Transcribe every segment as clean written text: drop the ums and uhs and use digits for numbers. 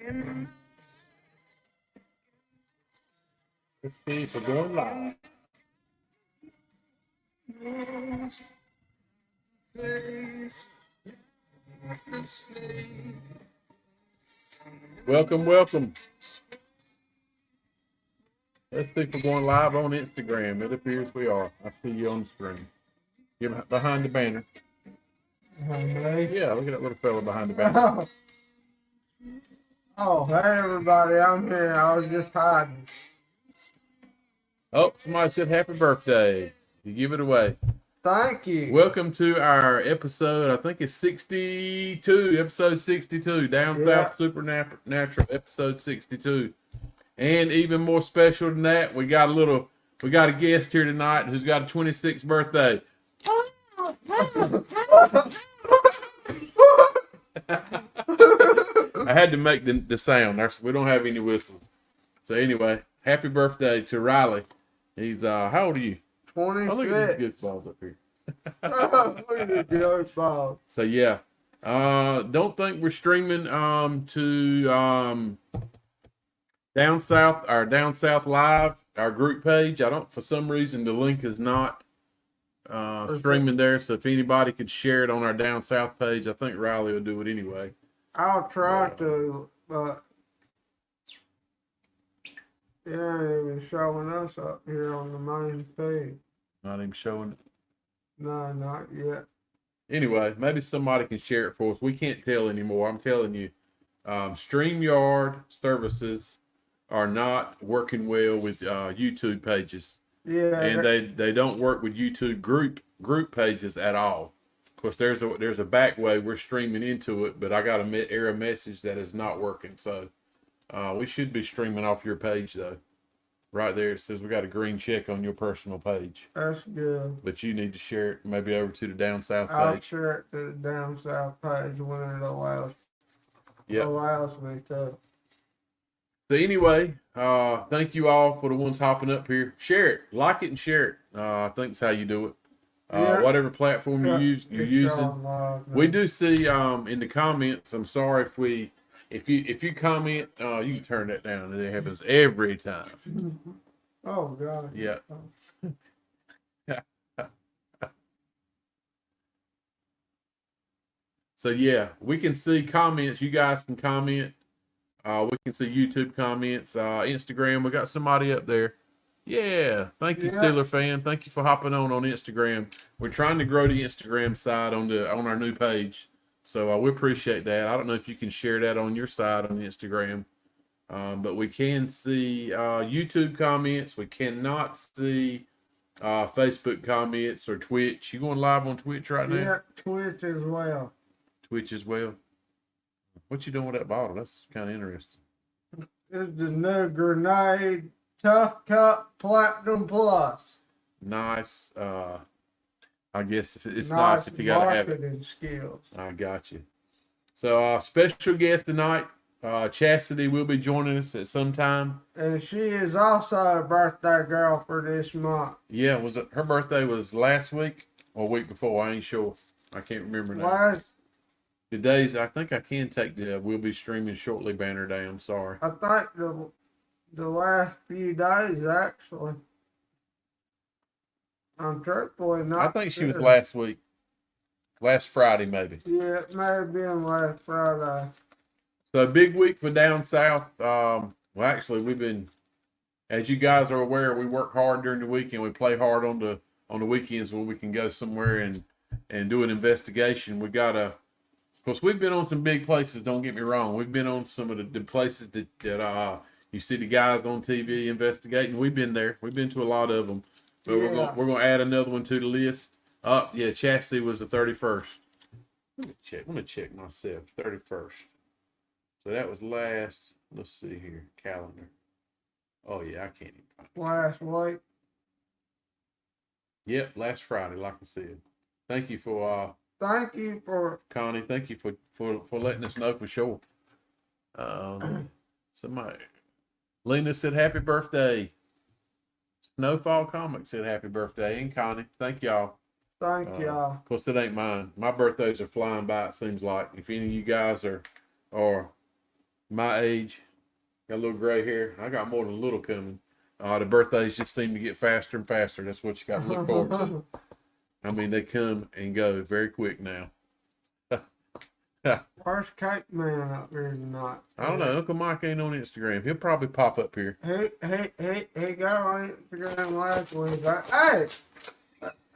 This piece are going live. Welcome, welcome. Let's see if we're going live on Instagram. It appears we are. I see you on the screen. You're behind the banner. Yeah, look at that little fella behind the banner. Oh, hey everybody, I'm here. I was just hiding. Oh, somebody said happy birthday. You give it away. Thank you. Welcome to our episode, I think it's 62, episode 62, Down South Supernatural, episode 62. And even more special than that, we got a guest here tonight who's got a 26th birthday. I had to make the sound. We don't have any whistles. So anyway, happy birthday to Riley. He's how old are you? 26. Oh, look at these good balls up here. Look at these good balls. So yeah, don't think we're streaming to Down South, our Down South Live, our group page. I don't, for some reason, the link is not streaming there. So if anybody could share it on our Down South page, I think Riley will do it anyway. I'll try to, but it ain't even showing us up here on the main page. Not even showing it. No, not yet. Anyway, maybe somebody can share it for us. We can't tell anymore. I'm telling you, StreamYard services are not working well with YouTube pages. Yeah. And they don't work with YouTube group pages at all. Of course, there's a back way we're streaming into it, but I got an error message that is not working. So we should be streaming off your page though. Right there it says we got a green check on your personal page. That's good. But you need to share it maybe over to the Down South page. I'll share it to the Down South page when it allows me to. So anyway, thank you all for the ones hopping up here. Share it, like it, and share it. I think that's how you do it. Whatever platform you're using. We do see in the comments. I'm sorry if you comment, you can turn that down. It happens every time. Oh God. Yeah. So yeah, we can see comments. You guys can comment. We can see YouTube comments. Instagram, we got somebody up there. Yeah, thank you, Steeler fan. Thank you for hopping on Instagram. We're trying to grow the Instagram side on our new page, so we appreciate that. I don't know if you can share that on your side on Instagram, but we can see YouTube comments. We cannot see Facebook comments or Twitch. You going live on Twitch right now? Yeah, Twitch as well. Twitch as well. What you doing with that bottle? That's kind of interesting. It's the new Grenade Tough Cup Platinum Plus. Nice. I guess it's nice if you got to have it. Skills. I got you. So special guest tonight, Chastity will be joining us at some time. And she is also a birthday girl for this month. Yeah, was it her birthday was last week or week before? I ain't sure. I can't remember now. Today's, I think I can take the we'll be streaming shortly banner down. Sorry. I think the last few days, actually. I'm truthfully not. I think she was last week. Last Friday, maybe. Yeah, it may have been last Friday. So big week for Down South. Well, actually, we've been, as you guys are aware, we work hard during the weekend. We play hard on the weekends when we can go somewhere and do an investigation. We got a. Of course, we've been on some big places. Don't get me wrong. We've been on some of the places that you see the guys on TV investigating. We've been there. We've been to a lot of them. But we're gonna add another one to the list. Yeah, Chastity was the 31st. Let me check myself. 31st. So that was last. Let's see here. Calendar. Oh yeah, I can't even find it. Last week. Yep, last Friday, like I said. Thank you for Thank you for Connie. Thank you for letting us know for sure. Somebody, Lena said happy birthday. Snowfall Comics said happy birthday, and Connie. Thank y'all. Thank y'all. Of course, it ain't mine. My birthdays are flying by. It seems like if any of you guys are my age, got a little gray hair. I got more than a little coming. The birthdays just seem to get faster and faster. That's what you got to look forward to. I mean, they come and go very quick now. Where's Cake Man up here tonight? I don't know. Uncle Mike ain't on Instagram. He'll probably pop up here. He got on Instagram last week. Hey!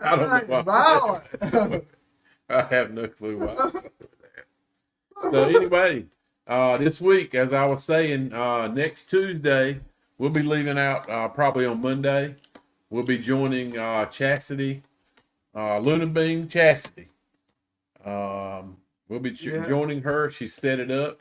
I don't know why. I have no clue why. So anyway, this week, as I was saying, next Tuesday, we'll be leaving out probably on Monday. We'll be joining Chastity, Luna Bean Chastity. We'll be joining her. She set it up.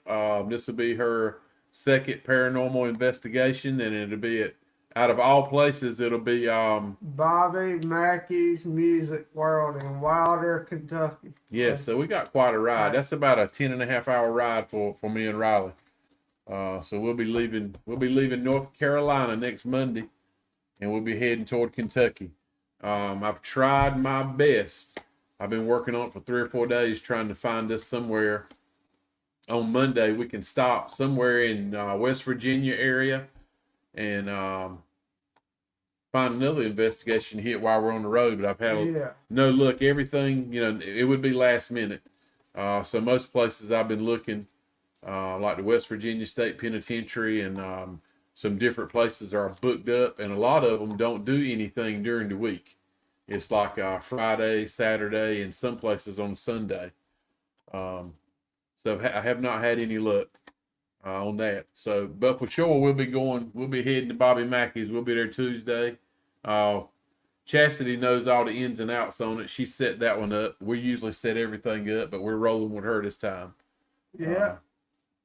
This will be her second paranormal investigation, and it'll be out of all places, it'll be Bobby Mackey's Music World in Wilder, Kentucky. Yeah, so we got quite a ride. That's about a 10.5-hour ride for me and Riley. So we'll be leaving North Carolina next Monday, and we'll be heading toward Kentucky. I've tried my best. I've been working on it for 3 or 4 days trying to find us somewhere on Monday we can stop somewhere in West Virginia area and find another investigation hit while we're on the road. But I've had no luck. Everything, it would be last minute. So most places I've been looking, like the West Virginia State Penitentiary and some different places are booked up, and a lot of them don't do anything during the week. It's like Friday, Saturday, and some places on Sunday. So I have not had any luck on that. So, but for sure, we'll be heading to Bobby Mackey's. We'll be there Tuesday. Chastity knows all the ins and outs on it. She set that one up. We usually set everything up, but we're rolling with her this time. Yeah.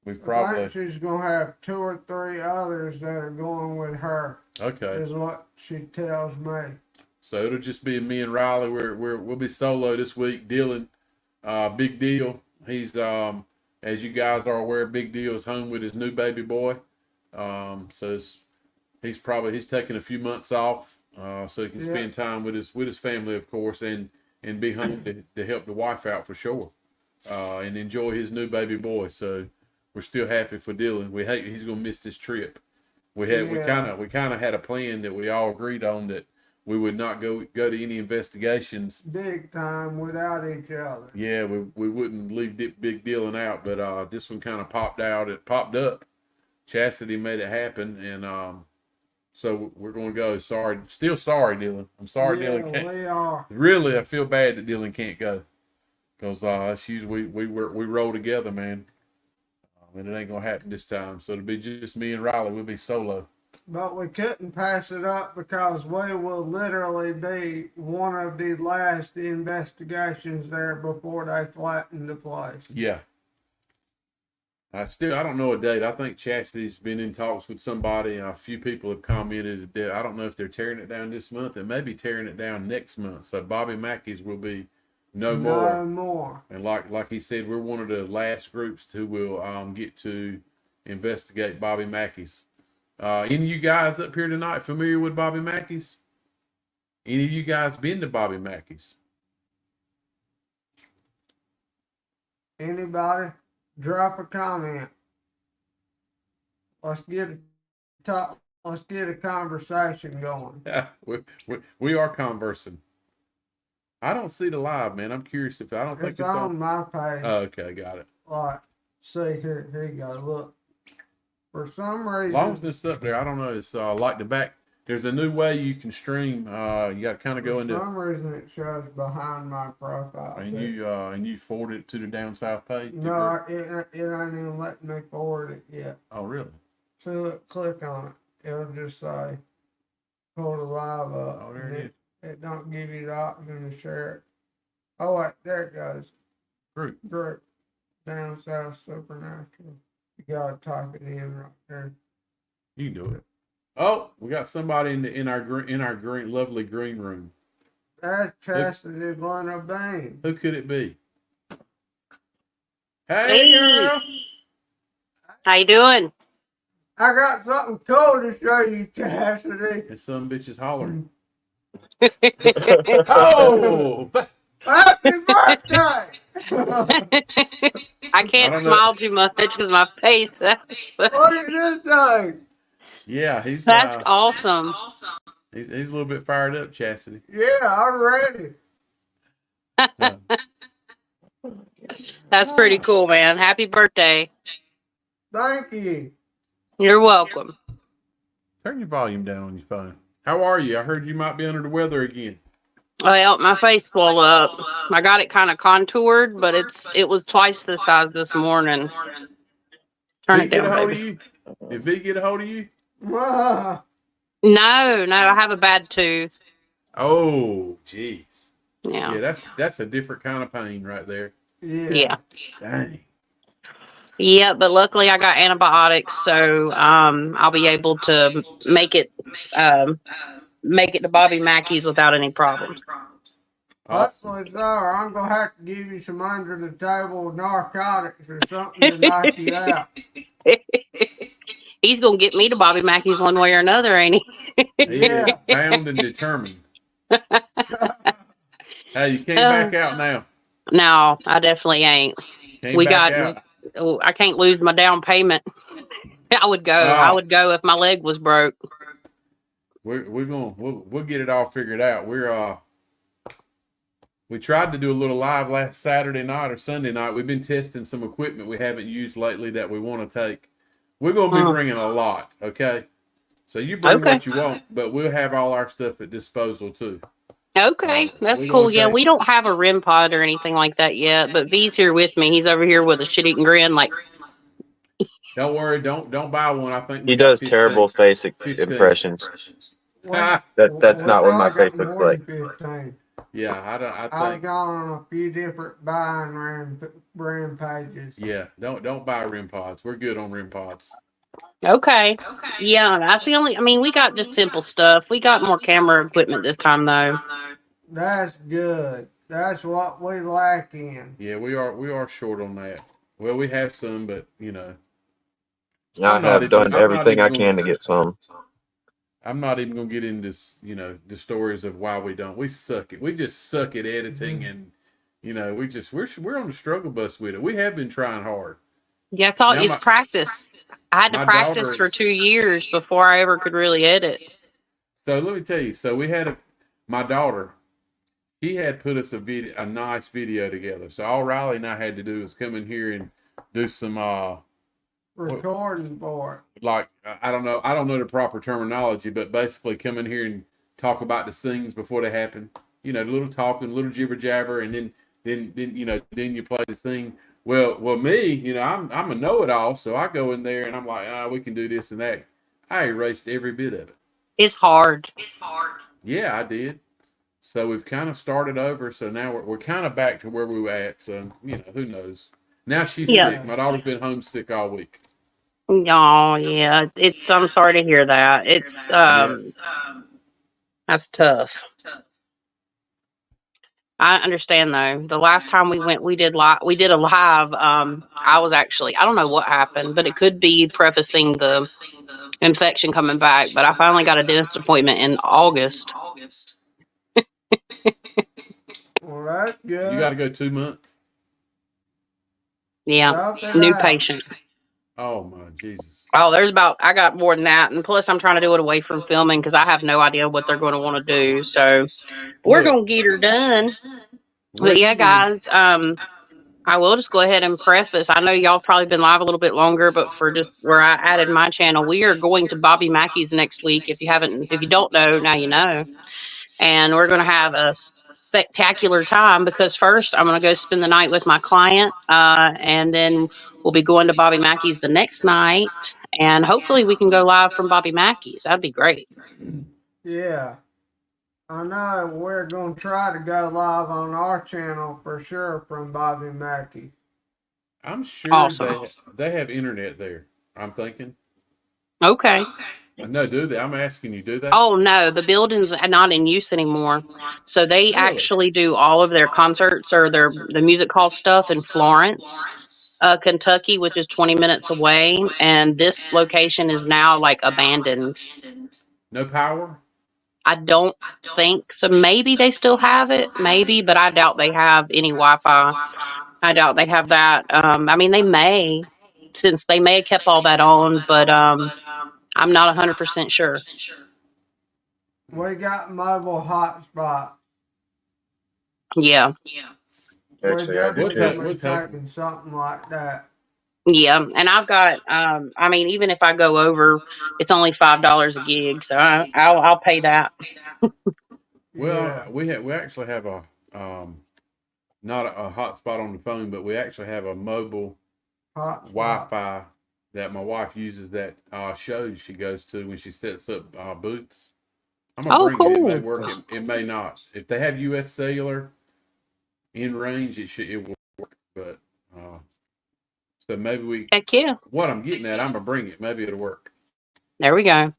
I think she's going to have 2 or 3 others that are going with her. Okay. Is what she tells me. So it'll just be me and Riley. We'll be solo this week. Dylan, Big Deal. He's as you guys are aware, Big Deal is home with his new baby boy. So he's taking a few months off so he can spend time with his family, of course, and be home to help the wife out for sure, and enjoy his new baby boy. So we're still happy for Dylan. We hate he's gonna miss this trip. We kind of had a plan that we all agreed on that we would not go to any investigations big time without each other. Yeah, we wouldn't leave Big Dylan out, but this one kind of popped out. It popped up. Chastity made it happen, and so we're going to go. Still sorry, Dylan. I'm sorry Dylan can't. We are. Really, I feel bad that Dylan can't go because that's usually we roll together, man. And it ain't gonna happen this time. So it'll be just me and Riley. We'll be solo. But we couldn't pass it up because we will literally be one of the last investigations there before they flatten the place. Yeah. I don't know a date. I think Chastity's been in talks with somebody. A few people have commented that I don't know if they're tearing it down this month. They may be tearing it down next month. So Bobby Mackey's will be no more. And like he said, we're one of the last groups who will get to investigate Bobby Mackey's. Any of you guys up here tonight familiar with Bobby Mackey's? Any of you guys been to Bobby Mackey's? Anybody? Drop a comment. Let's get a conversation going. We are conversing. I don't see the live, man. I'm curious if I don't think it's on my page. Oh, okay, got it. Right. See here you go. Look. For some reason, as long as it's up there, I don't know. It's like the back. There's a new way you can stream. You got to kind of go into. For some reason, it shows behind my profile. And you forward it to the down south page. No, it ain't even letting me forward it yet. Oh, really? So look, click on it. It'll just say pull the live up. Oh, there it is. It don't give you the option to share it. Oh wait, there it goes. Group. Down south supernatural. You gotta type it in right there. You can do it. Oh, we got somebody in our green, lovely green room. That's Chastity Luna Bean. Who could it be? Hey, girl. How you doing? I got something cool to show you, Chastity. And some bitch is hollering. Oh! Happy birthday! I can't smile too much because my face. What is this day? Yeah, he's That's awesome. He's a little bit fired up, Chastity. Yeah, I'm ready. That's pretty cool, man. Happy birthday. Thank you. You're welcome. Turn your volume down on your phone. How are you? I heard you might be under the weather again. Well, my face swelled up. I got it kind of contoured, but it was twice the size this morning. Turn it down, baby. Did V get a hold of you? Ah, No, I have a bad tooth. Oh, jeez. Yeah. Yeah, that's a different kind of pain right there. yeah. Dang. Yeah, but luckily I got antibiotics, so I'll be able to make it to Bobby Mackey's without any problems. Hopefully, so. I'm gonna have to give you some under the table narcotics or something to knock you out. He's gonna get me to Bobby Mackey's one way or another, ain't he? Yeah, bound and determined. Hey, you can't back out now. No, I definitely ain't. I can't lose my down payment. I would go. I would go if my leg was broke. We'll get it all figured out. We tried to do a little live last Saturday night or Sunday night. We've been testing some equipment we haven't used lately that we want to take. We're going to be bringing a lot, okay? So you bring what you want, but we'll have all our stuff at disposal too. Okay, that's cool. Yeah, we don't have a REM pod or anything like that yet, but V's here with me. He's over here with a shit-eating grin like... Don't worry, don't buy one. I think he does terrible face impressions. Well, that's not what my face looks like. 15. Yeah, I've gone on a few different buying rampages. Yeah, don't buy REM pods. We're good on REM pods. Okay. Yeah, that's the only. I mean, we got just simple stuff. We got more camera equipment this time, though. That's good. That's what we lack in. Yeah, we are short on that. Well, we have some, but you know. I have done everything I can to get some. I'm not even gonna get into the stories of why we don't. We suck it. We just suck at editing, and we're on the struggle bus with it. We have been trying hard. Yeah, it's practice. I had to practice for 2 years before I ever could really edit. So let me tell you. So we had my daughter. He had put us a nice video together. So all Riley and I had to do is come in here and do some recording for it. Like I don't know the proper terminology, but basically come in here and talk about the scenes before they happen. You know, the little talking, little jibber jabber, and then you play the scene. Well, me, I'm a know-it-all, so I go in there and I'm like, we can do this and that. I erased every bit of it. It's hard. Yeah, I did. So we've kind of started over. So now we're kind of back to where we were at. So who knows? Now she's sick. My daughter's been homesick all week. Oh yeah, I'm sorry to hear that. It's that's tough. I understand though. The last time we went, we did a live. I was actually, I don't know what happened, but it could be prefacing the infection coming back. But I finally got a dentist appointment in August. Well, that's good. You got to go 2 months. Yeah, new patient. Oh my Jesus. Oh, I got more than that. And plus I'm trying to do it away from filming because I have no idea what they're going to want to do. So we're going to get her done. But yeah, guys, I will just go ahead and preface. I know y'all have probably been live a little bit longer, but for just where I added my channel, we are going to Bobby Mackey's next week. If you don't know, now you know. And we're going to have a spectacular time because first I'm going to go spend the night with my client. And then we'll be going to Bobby Mackey's the next night. And hopefully we can go live from Bobby Mackey's. That'd be great. Yeah. I know we're going to try to go live on our channel for sure from Bobby Mackey. I'm sure they have internet there, I'm thinking. Okay. No, do they? I'm asking you, do they? Oh, no. The building's not in use anymore. So they actually do all of their concerts or the music hall stuff in Florence, Kentucky, which is 20 minutes away. And this location is now like abandoned. No power? I don't think so. Maybe they still have it, maybe, but I doubt they have any Wi-Fi. I doubt they have that. I mean, they may, since they may have kept all that on, but I'm not 100% sure. We got mobile hotspot. Yeah. We Actually, I do definitely too. taking something like that. Yeah, and I've got. I mean, even if I go over, it's only $5 a gig, so I'll pay that. Well, Yeah. we actually have a not a hotspot on the phone, but we actually have a mobile Hotspot. Wi-Fi that my wife uses that shows she goes to when she sets up booths. I'm gonna Oh, bring it. It may cool. work. It may not. If they have U.S. cellular in range, it will work. But so maybe we. Heck yeah. What I'm getting at, I'm gonna bring it. Maybe it'll work. There we go.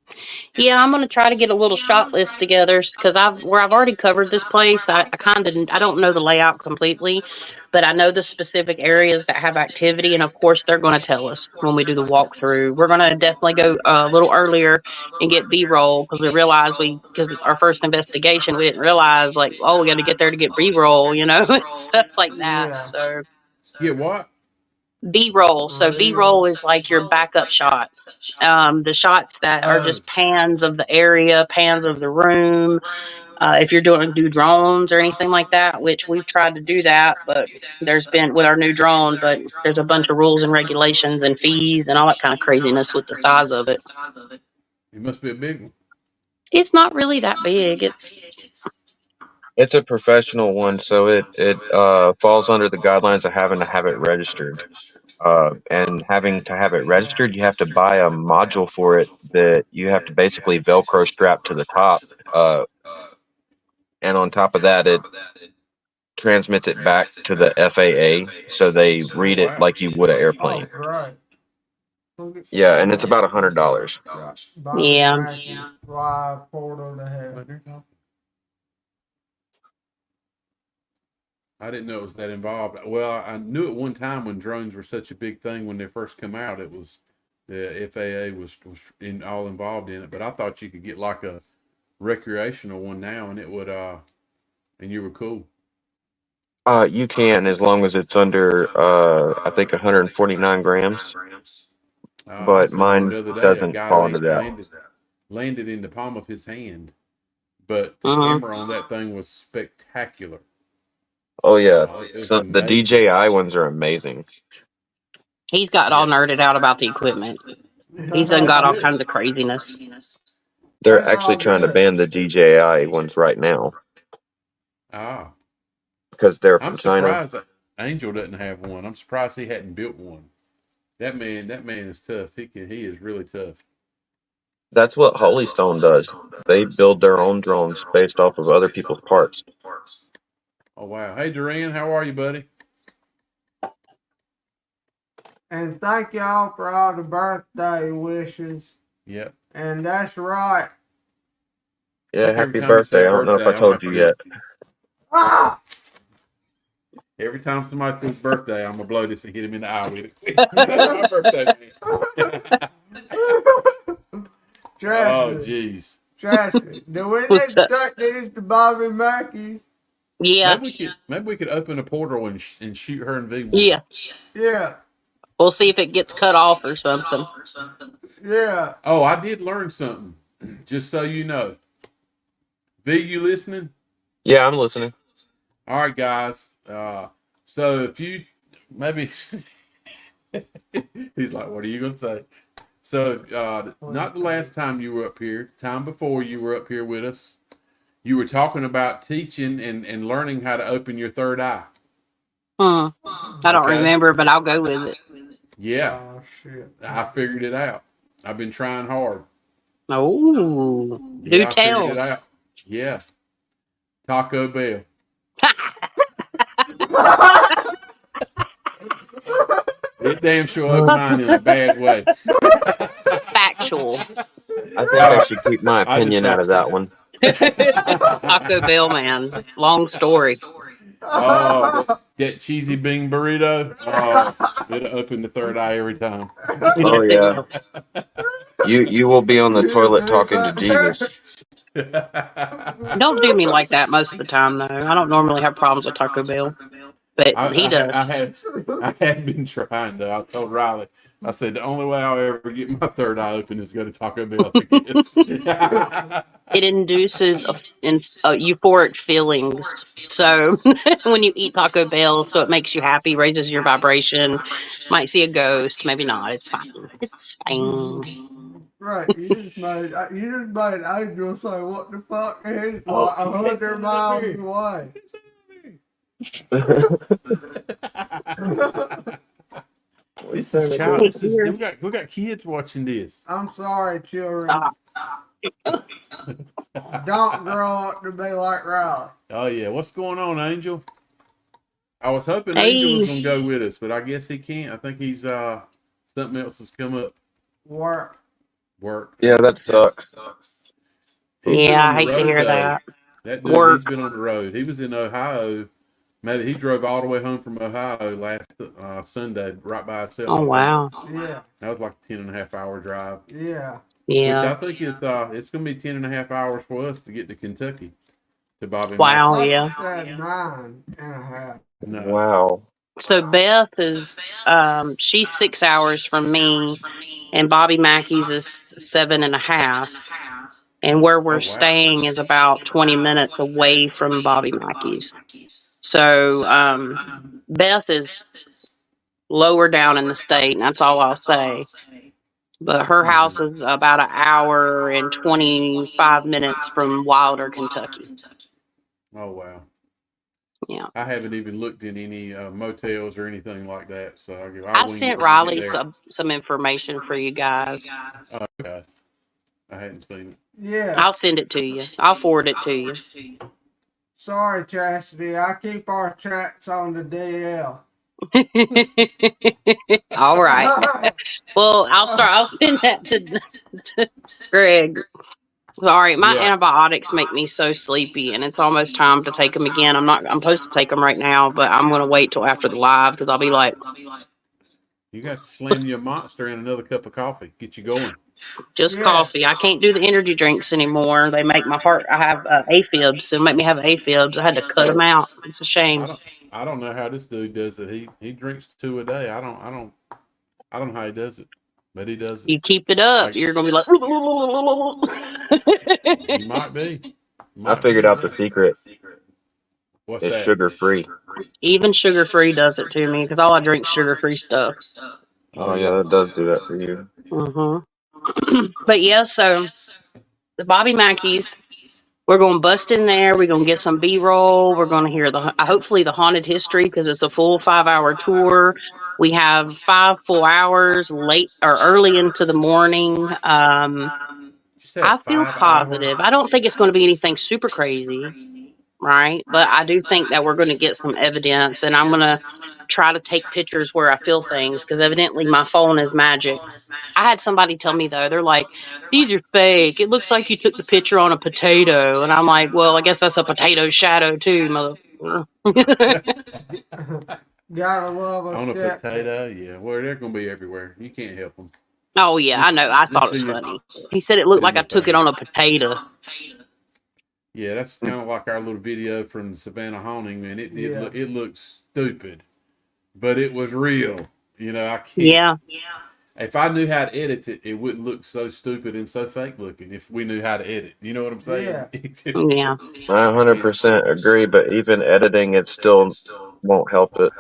Yeah, I'm gonna try to get a little shot list together because I've already covered this place. I kind of I don't know the layout completely, but I know the specific areas that have activity, and of course they're going to tell us when we do the walkthrough. We're going to definitely go a little earlier and get B-roll because we realize because our first investigation we didn't realize like we got to get there to get B-roll, and stuff like that. Yeah. So Get what? B-roll. So Real. B-roll is like your backup shots. The shots that are Oh, just pans of the area, pans of the room. If you're do drones or anything like that, which we've tried to do that, but there's been with our new drone, but there's a bunch of rules and regulations and fees and all that kind of craziness with the size of it. it must be a big one. It's not really that big. It's a professional one, so it falls under the guidelines of having to have it registered. And having to have it registered, you have to buy a module for it that you have to basically Velcro strap to the top. And on top of that, it transmits it back to the FAA, so they read it like you would an airplane. Oh, right. Yeah, and it's about $100. Yeah. Mackey, live portal to heaven. I didn't know it was that involved. Well, I knew at one time when drones were such a big thing when they first come out, it was the FAA was all involved in it. But I thought you could get like a recreational one now, and it would and you were cool. You can, as long as it's under I think 149 grams. But mine the other day, doesn't fall into that. landed in the palm of his hand, but the Uh-huh. camera on that thing was spectacular. Oh yeah, The the DJI ones are amazing. He's got all nerded out about the equipment. He's done got all kinds of craziness. They're actually trying to ban the DJI ones right now. Ah, because they're I'm from China. surprised that Angel doesn't have one. I'm surprised he hadn't built one. That man is tough. He is really tough. That's what Holystone does. They build their own drones based off of other people's parts. Oh wow! Hey Duran, how are you, buddy? And thank y'all for all the birthday wishes. Yep. And that's right. Yeah, happy birthday. I don't know if I told you yet. Ah! Every time somebody says birthday, I'm gonna blow this and hit him in the eye with it. My birthday, man. Oh jeez. Trust me. Do we need to take these to Bobby Mackey? Yeah. Maybe we could open a portal and shoot her in V1. Yeah. Yeah. We'll see if it gets cut off or something. Yeah. Oh, I did learn something. Just so you know. V, you listening? Yeah, I'm listening. All right, guys. So if you maybe he's like, what are you gonna say? So not the last time you were up here, time before you were up here with us, you were talking about teaching and learning how to open your third eye. I don't remember, but I'll go with it. Yeah. Oh shit. I figured it out. I've been trying hard. Oh, Yeah, do I tell. figured it out. Yeah. Taco Bell. It damn sure opened mine in a bad way. Factual. I think I should keep my opinion out of that one. Taco Bell, man. Long story. Oh, that cheesy bean burrito. Oh, it'll open the third eye every time. Oh yeah. You will be on the toilet talking to Jesus. Don't do me like that most of the time, though. I don't normally have problems with Taco Bell, but he does. I have been trying though. I told Riley, I said the only way I'll ever get my third eye open is to go to Taco Bell. I guess. It induces euphoric feelings. So when you eat Taco Bell, so it makes you happy, raises your vibration. Might see a ghost, maybe not. It's fine. It's fine. Right, you just made Angel say, "What the fuck?" And he's like 100 miles away. This is child. This is we got kids watching this. I'm sorry, children. Stop. Don't grow up to be like Riley. Oh yeah, what's going on, Angel? I was hoping Angel was gonna go with us, but I guess he can't. I think he's something else has come up. Work. Yeah, that sucks. Yeah, I hate to hear that. That dude, he's been on the road. He was in Ohio. Maybe he drove all the way home from Ohio last Sunday, right by himself. Oh wow. Yeah. That was like a 10.5-hour drive. Yeah. Yeah. Which I think is it's gonna be 10.5 hours for us to get to Kentucky to Bobby. Wow. Yeah. 9.5. No. Wow. So Beth is she's 6 hours from me, and Bobby Mackey's is 7.5. And where we're staying is about 20 minutes away from Bobby Mackey's. So Beth is lower down in the state, and that's all I'll say. But her house is about an hour and 25 minutes from Wilder, Kentucky. Oh wow. Yeah. I haven't even looked in any motels or anything like that. So I sent Riley some information for you guys. Okay. I hadn't seen it. Yeah. I'll send it to you. I'll forward it to you. Sorry, Chastity. I keep our tracks on the DL. All right. Well, I'll send that to Greg. Sorry, my antibiotics make me so sleepy, and it's almost time to take them again. I'm supposed to take them right now, but I'm going to wait till after the live because I'll be like, you got to slam your Monster in another cup of coffee, get you going. Just coffee. I can't do the energy drinks anymore. They make my heart. I have AFibs. They make me have AFibs. I had to cut them out. It's a shame. I don't know how this dude does it. He drinks 2 a day. I don't know how he does it, but he does it. You keep it up, you're gonna be like. You might be. I figured out the secret. What's it's that? Sugar free. Even sugar free does it to me because all I drink sugar free stuff. Oh yeah, that does do that for you. But yeah, so the Bobby Mackey's, we're going to bust in there. We're going to get some B-roll. We're going to hear hopefully the haunted history because it's a full 5-hour tour. We have 5 full hours late or early into the morning. I feel positive. I don't think it's going to be anything super crazy, right? But I do think that we're going to get some evidence, and I'm going to try to take pictures where I feel things because evidently my phone is magic. I had somebody tell me though, they're like, these are fake. It looks like you took the picture on a potato. And I'm like, well, I guess that's a potato shadow too, motherfucker. Gotta love a on a potato, yeah. Well, they're gonna be everywhere. You can't help them. Oh yeah, I know. I thought it was funny. He said it looked like I took it on a potato. Yeah, that's kind of like our little video from the Savannah haunting, man. It looks stupid, but it was real. You know, I can't. Yeah. If I knew how to edit it, it wouldn't look so stupid and so fake looking. If we knew how to edit, you know what I'm saying? Yeah. I 100% agree, but even editing it still won't help it.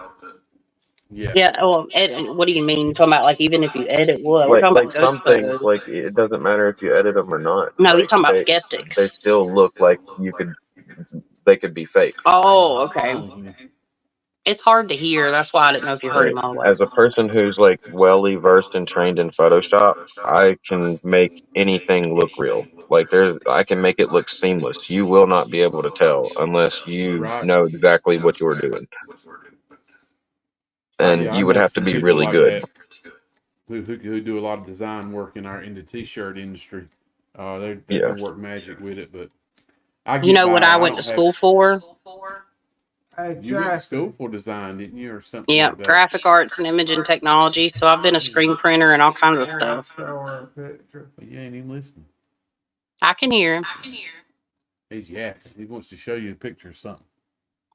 Yeah. Yeah. Well, what do you mean? You're talking about like even if you edit what? We're talking about some things, like it doesn't matter if you edit them or not. No, like, he's talking about skeptics. They still look like they could be fake. Oh, okay. It's hard to hear. That's why I didn't know if you heard him all the way. As a person who's like well versed and trained in Photoshop, I can make anything look real. Like I can make it look seamless. You will not be able to tell unless you know exactly what you're doing. And you would have to be really good. Who do a lot of design work in the t-shirt industry. They can work magic with it, but you know what I went to school for? You went to school for design, didn't you, or something? Yeah, like that? graphic arts and imaging technology. So I've been a screen printer and all kinds of stuff. But you ain't even listening. I can hear him. He's yapping. He wants to show you a picture of something.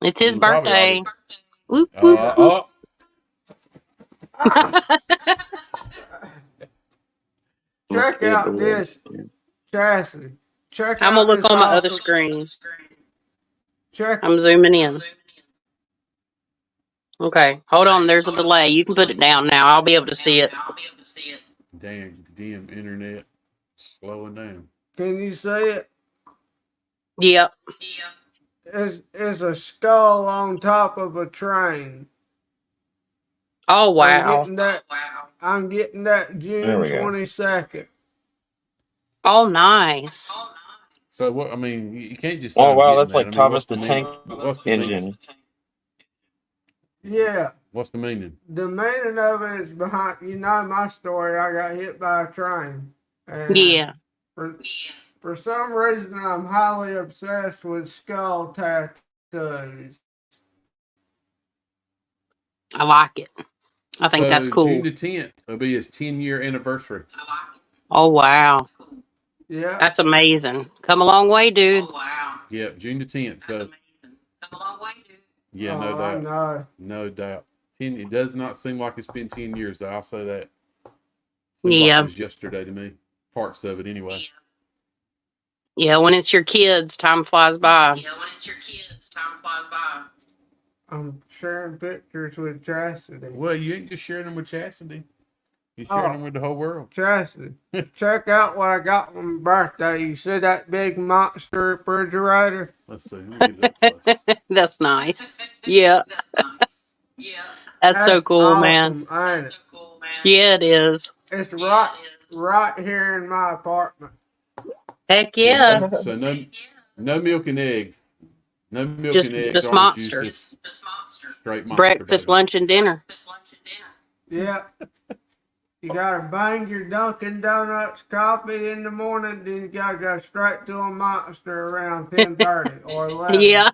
It's his You probably ought birthday. to- Whoop, whoop, whoop. Check out this, Chastity. Check I'm out gonna look this on my other awesome. screen. Check. I'm zooming in. Okay, hold on. There's a delay. You can put it down now. I'll be able to see it. Damn internet slowing down. Can you see it? Yep. It's a skull on top of a train. Oh wow. I'm getting that June 22nd. Oh nice. So what? I mean, you can't just. Oh wow, getting that's that. like I mean, Thomas what's the meaning? Tank What's the Engine. meaning? Yeah. What's the meaning? The meaning of it is behind. You know my story. I got hit by a train. And Yeah. For some reason, I'm highly obsessed with skull tattoos. I like it. I think that's cool. June the 10th will be his 10-year anniversary. Oh wow. Yeah. That's amazing. Come a long way, dude. Yep, June the 10th. So. Yeah, no doubt. No. No doubt. It does not seem like it's been 10 years, though. I'll say that. Yeah. Like it was yesterday to me. Parts of it, anyway. Yeah, when it's your kids, time flies by. I'm sharing pictures with Chastity. Well, you ain't just sharing them with Chastity. You're sharing them with the whole world. Chastity, check out what I got for my birthday. You see that big monster refrigerator? Let's see. Let me get it up close. That's nice. Yeah. That's so cool, awesome, man. Ain't it? Yeah, it is. It's right here in my apartment. Heck yeah. So no milk and eggs. No milk Just and eggs. this Orange monster. juice. It's straight monster. Breakfast, baby. lunch, and dinner. Yeah. You gotta bang your Dunkin' Donuts coffee in the morning, then you gotta go straight to a monster around 10:30 or 11. Yeah.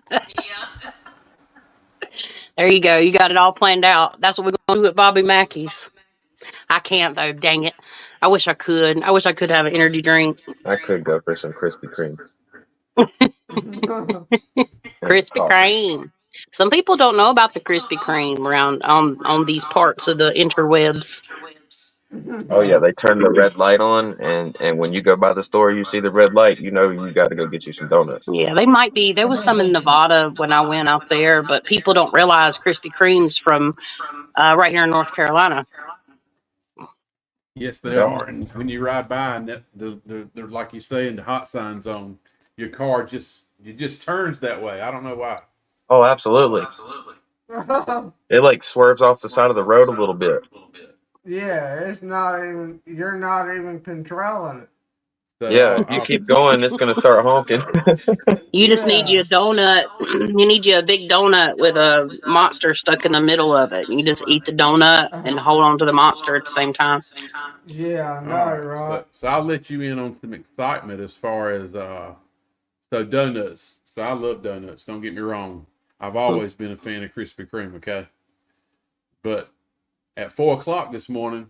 There you go. You got it all planned out. That's what we're going to do at Bobby Mackey's. I can't, though. Dang it. I wish I could. I wish I could have an energy drink. I could go for some Krispy Kreme. Krispy Kreme. Some people don't know about the Krispy Kreme around on these parts of the interwebs. Oh yeah, they turn the red light on, and when you go by the store, you see the red light. You know you got to go get you some donuts. Yeah, they might be. There was some in Nevada when I went out there, but people don't realize Krispy Kreme's from right here in North Carolina. Yes, they are. And when you ride by, and they're like you say, in the hot signs on your car, just turns that way. I don't know why. Oh, absolutely. It like swerves off the side of the road a little bit. Yeah, it's not even. You're not even controlling it. So, Yeah, if you keep going, it's gonna start honking. You just need you a donut. You need you a big donut with a monster stuck in the middle of it. You just eat the donut and hold on to the monster at the same time. Yeah, I know, right? So I'll let you in on some excitement as far as so donuts. So I love donuts. Don't get me wrong. I've always been a fan of Krispy Kreme. Okay, but at 4:00 this morning,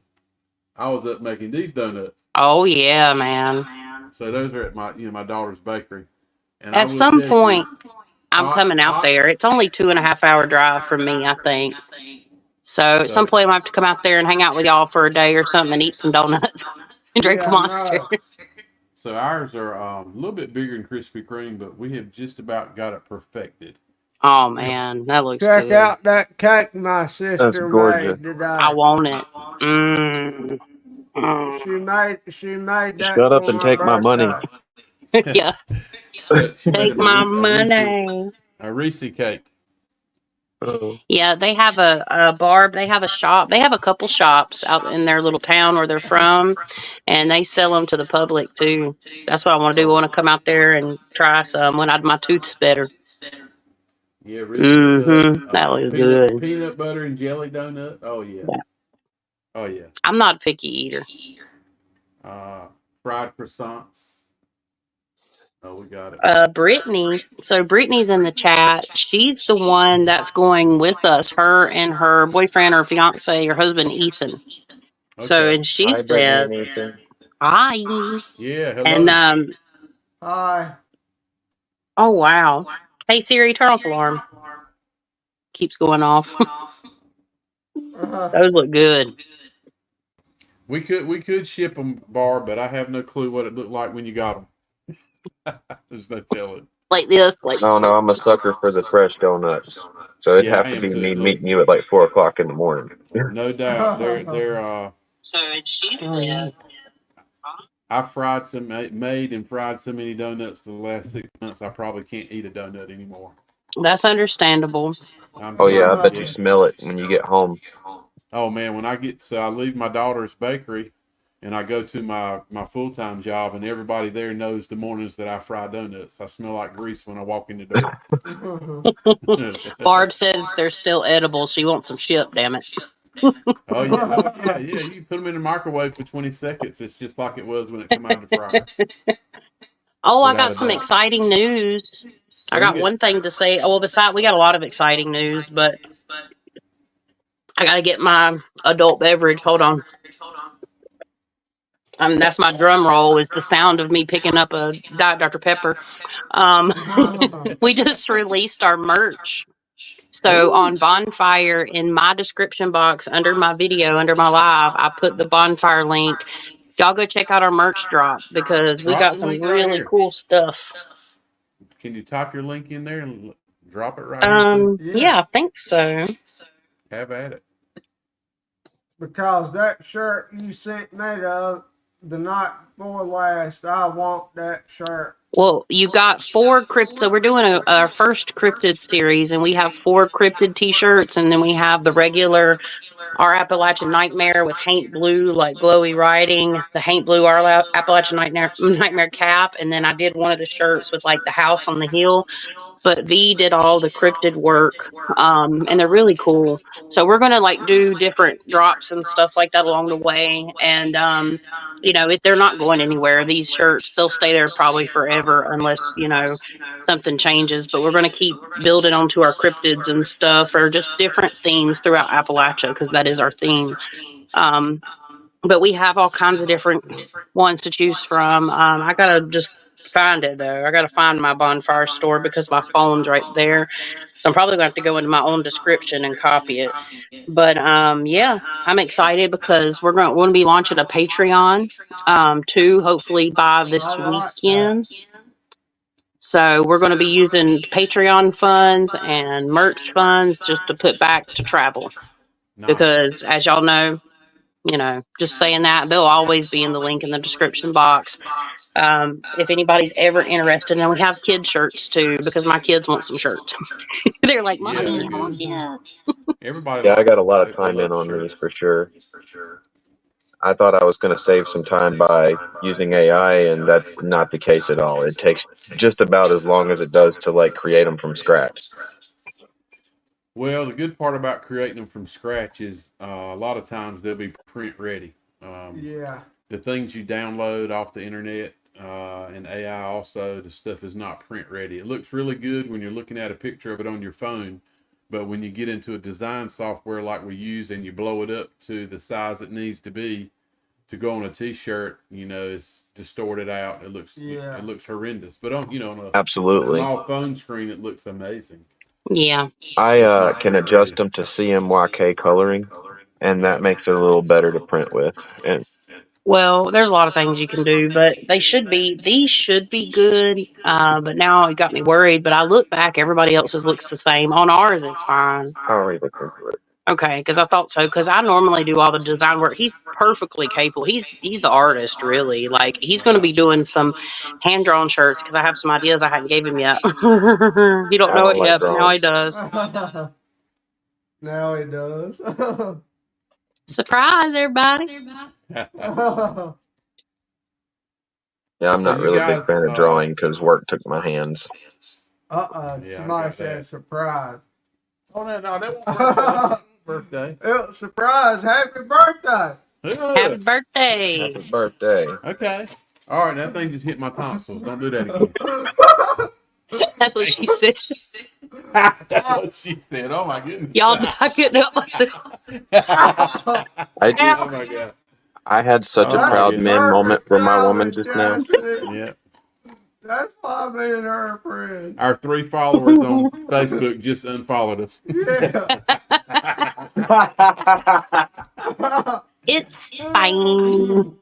I was up making these donuts. Oh yeah, man. So those are at my daughter's bakery. And At some point, I'm coming out there. It's only 2.5 hour drive from me, I think. So at some point, I have to come out there and hang out with y'all for a day or something and eat some donuts and drink a Monster. So ours are a little bit bigger than Krispy Kreme, but we have just about got it perfected. Oh man, that looks Check good. out that cake my sister made today. I want it. Mm. She made that. Shut up and take my money. Yeah. So take my money. A Reese cake. Yeah, they have a bar. They have a shop. They have a couple shops out in their little town where they're from, and they sell them to the public too. That's what I want to do. I want to come out there and try some when my tooth's better. Yeah, Reese. That looks good. Peanut butter and jelly donut. Oh yeah. Oh yeah. I'm not a picky eater. Fried croissants. Oh, we got it. Brittany's. So Brittany's in the chat. She's the one that's going with us. Her and her boyfriend or fiance or husband Ethan. Okay. So and she said, "Hi." Yeah. Hello. And hi. Oh wow. Hey Siri, turn off alarm. Keeps going off. Those look good. We could ship them, Barb, but I have no clue what it looked like when you got them. There's no telling. Like this, like Oh no, I'm a sucker for the fresh donuts. So it'd Yeah, have I to am be too. me Look, meeting you at like 4 o'clock in the morning. no doubt. They're I fried made and fried so many donuts the last 6 months. I probably can't eat a donut anymore. that's understandable. I'm Oh yeah, I telling bet you. you Yeah. smell it when you get home. Oh man, when I leave my daughter's bakery, and I go to my full time job, and everybody there knows the mornings that I fry donuts. I smell like grease when I walk in the door. Barb says they're still edible. She wants some ship, damn it. Oh yeah, oh yeah, yeah. You put them in the microwave for 20 seconds. It's just like it was when it come out of the fryer, Oh, I without got a some doubt. exciting news. I Bring got it. one thing to say. Oh, well, besides, we got a lot of exciting news, but I got to get my adult beverage. Hold on. That's my drum roll. Is the sound of me picking up a Diet Dr Pepper. Um, we just released our merch. So Ooh. on Bonfire, in my description box under my video, under my live, I put the Bonfire link. Y'all go check out our merch drop because we Drop got the some link right really here. cool stuff. Can you type your link in there and drop it right into? Yeah, I think so. Have at it. Because that shirt you sent me the night before last, I want that shirt. Well, you got 4 crypto. So we're doing our first cryptid series, and we have 4 cryptid T-shirts, and then we have the regular our Appalachian Nightmare with Haint Blue, like glowy writing, the Haint Blue our Appalachian Nightmare cap, and then I did one of the shirts with like the house on the hill. But V did all the cryptid work, and they're really cool. So we're gonna like do different drops and stuff like that along the way, and if they're not going anywhere, these shirts they'll stay there probably forever unless something changes. But we're gonna keep building onto our cryptids and stuff, or just different themes throughout Appalachia because that is our theme. Um, but we have all kinds of different ones to choose from. I gotta just find it though. I gotta find my bonfire store because my phone's right there. So I'm probably gonna have to go into my own description and copy it. But yeah, I'm excited because we're gonna be launching a Patreon too, hopefully by I this like that. weekend. So we're going to be using Patreon funds and merch funds just to put back to travel Nice. because, as y'all know, just saying that they'll always be in the link in the description box. If anybody's ever interested, and we have kid shirts too because my kids want some shirts. They're like, Yeah, they're "Mommy, I want good. this." Everybody Yeah, I got likes a them. lot of They time love in the on these shirts. for sure. I thought I was going to save some time by using AI, and that's not the case at all. It takes just about as long as it does to like create them from scratch. Well, the good part about creating them from scratch is a lot of times they'll be print ready. Yeah. The things you download off the internet and AI also, the stuff is not print ready. It looks really good when you're looking at a picture of it on your phone, but when you get into a design software like we use and you blow it up to the size it needs to be to go on a t-shirt, it's distorted out. It looks Yeah. it looks horrendous. But on a Absolutely. small phone screen, it looks amazing. Yeah. I It's not can print adjust ready. them to CMYK coloring, and that Yeah. makes it a little better to print with. And Well, there's a lot of things you can do, but these should be good. But now it got me worried. But I look back, everybody else's looks the same. On ours, it's fine. I'll already look into it. Okay, because I thought so. Because I normally do all the design work. He's perfectly capable. He's the artist, really. Like he's going to be doing some hand drawn shirts because I have some ideas I hadn't gave him yet. You don't I know don't it like yet, but now he drawings. does. Now he does. Surprise, everybody! Yeah, I'm So not you really a big guys, fan of drawing because work took my hands. She yeah, I might got have said that. surprise. Oh no, that was birthday. Oh, surprise! Happy birthday! Happy Ugh. birthday! Happy birthday. Okay. All right, that thing just hit my tonsils. Don't do that again. That's what she said. That's what she said. Oh my goodness. Y'all, I couldn't help myself. I do. Oh my god. I had such a Oh my That's proud goodness. man moment perfect for my woman timing, just now. Chastity. Yeah. That's why me and her are friends. Our 3 followers on Facebook just unfollowed us. Yeah. It's fine.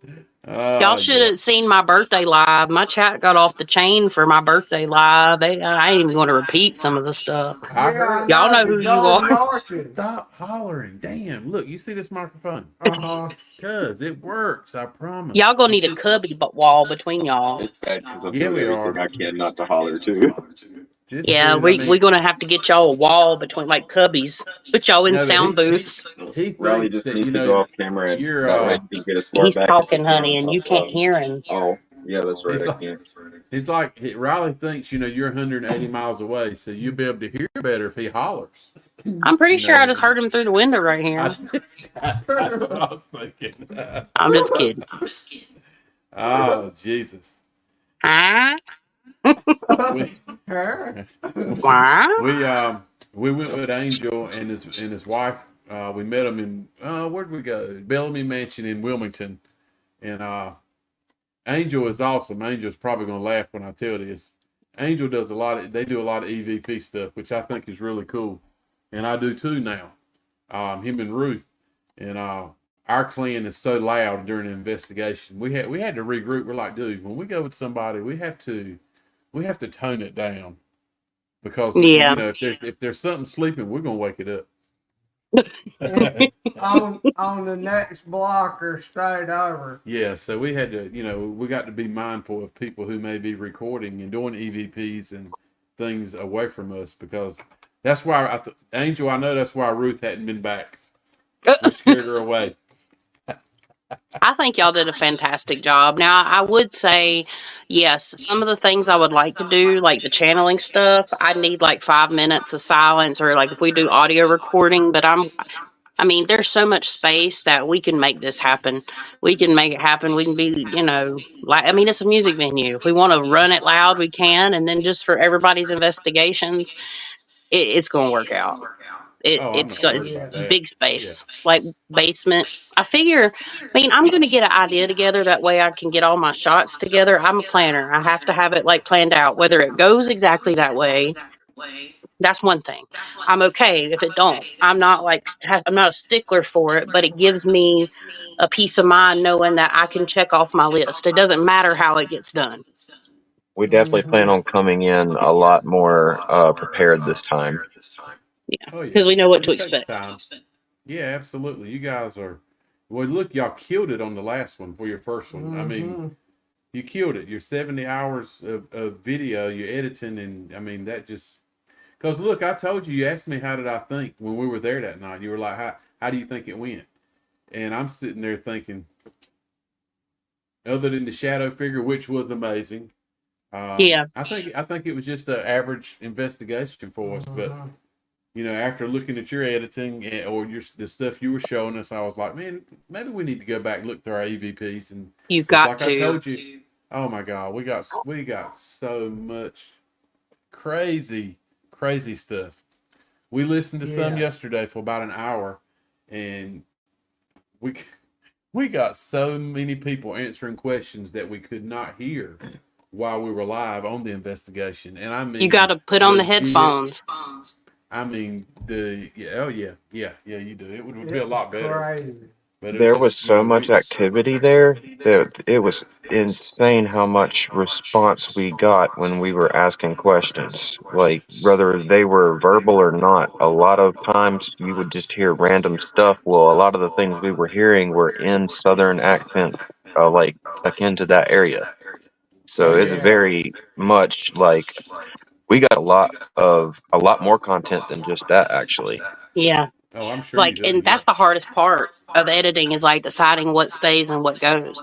Y'all should have seen my birthday live. My chat got off the chain for my birthday live. I ain't even going to repeat some of the stuff. I heard. Y'all know who you are. Stop hollering. Damn. Look, you see this microphone? Cuz it works. I promise. Y'all gonna need a cubby wall between y'all. It's bad because I'm Yeah, doing we everything are. I can not to holler too. Just Yeah, good. I we're mean, gonna have to get y'all a wall between like cubbies. Put y'all in no, but sound booths. he Riley thinks just that, needs you to know, go off camera, and you're that way he can get as far He's back as he talking, can. honey, and you can't hear him. Oh, yeah, that's right. He's I like- can't. he's like Riley thinks, you know, you're 180 miles away, so you'll be able to hear better if he hollers. I'm pretty You sure know, I just heard him through the window right here. That's what I was thinking. I'm just kidding. Oh, Jesus. Huh? We, Wow. we went with Angel and his wife. We met them in where'd we go? Bellamy Mansion in Wilmington. And Angel is awesome. Angel's probably gonna laugh when I tell this. Angel does they do a lot of EVP stuff, which I think is really cool. And I do too now. Him and Ruth. And our clan is so loud during the investigation. We had to regroup. We're like, dude, when we go with somebody, we have to tone it down. Because Yeah. you know, if there's something sleeping, we're gonna wake it up. on the next block or straight over. Yeah, so we had to, you know, we got to be mindful of people who may be recording and doing EVPs and things away from us, because that's why Angel, I know that's why Ruth hadn't been back. We scared her away. I think y'all did a fantastic job. Now, I would say, yes, some of the things I would like to do, like the channeling stuff, I need like 5 minutes of silence, or like if we do audio recording, but I mean, there's so much space that we can make this happen. We can make it happen. We can be, you know, like, I mean, it's a music venue. If we want to run it loud, we can. And then just for everybody's investigations, it's going to work out. It's big space, like basement. I figure, I mean, I'm going to get an idea together. That way I can get all my shots together. I'm a planner. I have to have it like planned out. Whether it goes exactly that way, that's one thing. I'm okay if it don't. I'm not a stickler for it, but it gives me a peace of mind knowing that I can check off my list. It doesn't matter how it gets done. We definitely plan on coming in a lot more prepared this time. Oh, yeah. Because we know what to It takes expect. time. Yeah, absolutely. You guys are, well, look, y'all killed it on the last one for your first one. I mean, you killed it. Your 70 hours of video, you're editing, and I mean, that just, because look, I told you, you asked me how did I think when we were there that night. You were like, how do you think it went? And I'm sitting there thinking, other than the shadow figure, which was amazing. Yeah. I think it was just an average investigation for us, but you know, after looking at your editing or the stuff you were showing us, I was like, man, maybe we need to go back and look through our EVPs. And You got like to. I told you, oh my God, we got so much crazy stuff. We listened to some yesterday for about an hour, and we got so many people answering questions that we could not hear while we were live on the investigation. And I mean, You got to put on the headphones. I mean, you do. It would be a lot better. Crazy. But There was so much activity there that it was insane how much response we got when we were asking questions. Like, whether they were verbal or not, a lot of times you would just hear random stuff. Well, a lot of the things we were hearing were in Southern accent, like akin to that area. So it's very much like we got a lot more content than just that, actually. Yeah. Oh, I'm sure. Like, and that's the hardest part of editing, is like deciding what stays and what goes.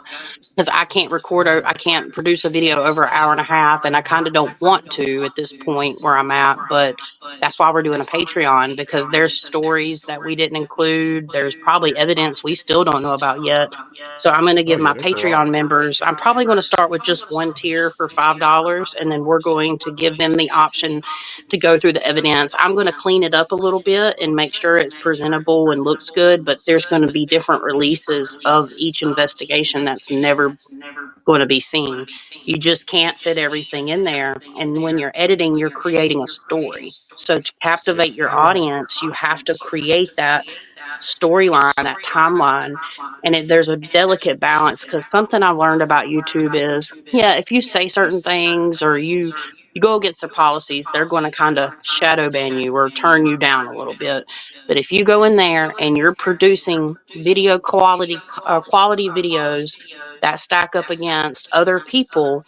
Because I can't produce a video over an hour and a half, and I kind of don't want to at this point where I'm at. But that's why we're doing a Patreon, because there's stories that we didn't include. There's probably evidence we still don't know about yet. So I'm going to give my Patreon members, I'm probably going to start with just one tier for $5, and then we're going to give them the option to go through the evidence. I'm going to clean it up a little bit and make sure it's presentable and looks good, but there's going to be be different releases of each investigation that's never going to be seen. You just can't fit everything in there. And when you're editing, you're creating a story. So to captivate your audience, you have to create that storyline, that timeline. And there's a delicate balance, because something I've learned about YouTube is, yeah, if you say certain things or you go against their policies, they're going to kind of shadow ban you or turn you down a little bit. But if you go in there and you're producing video quality videos that stack up against other people,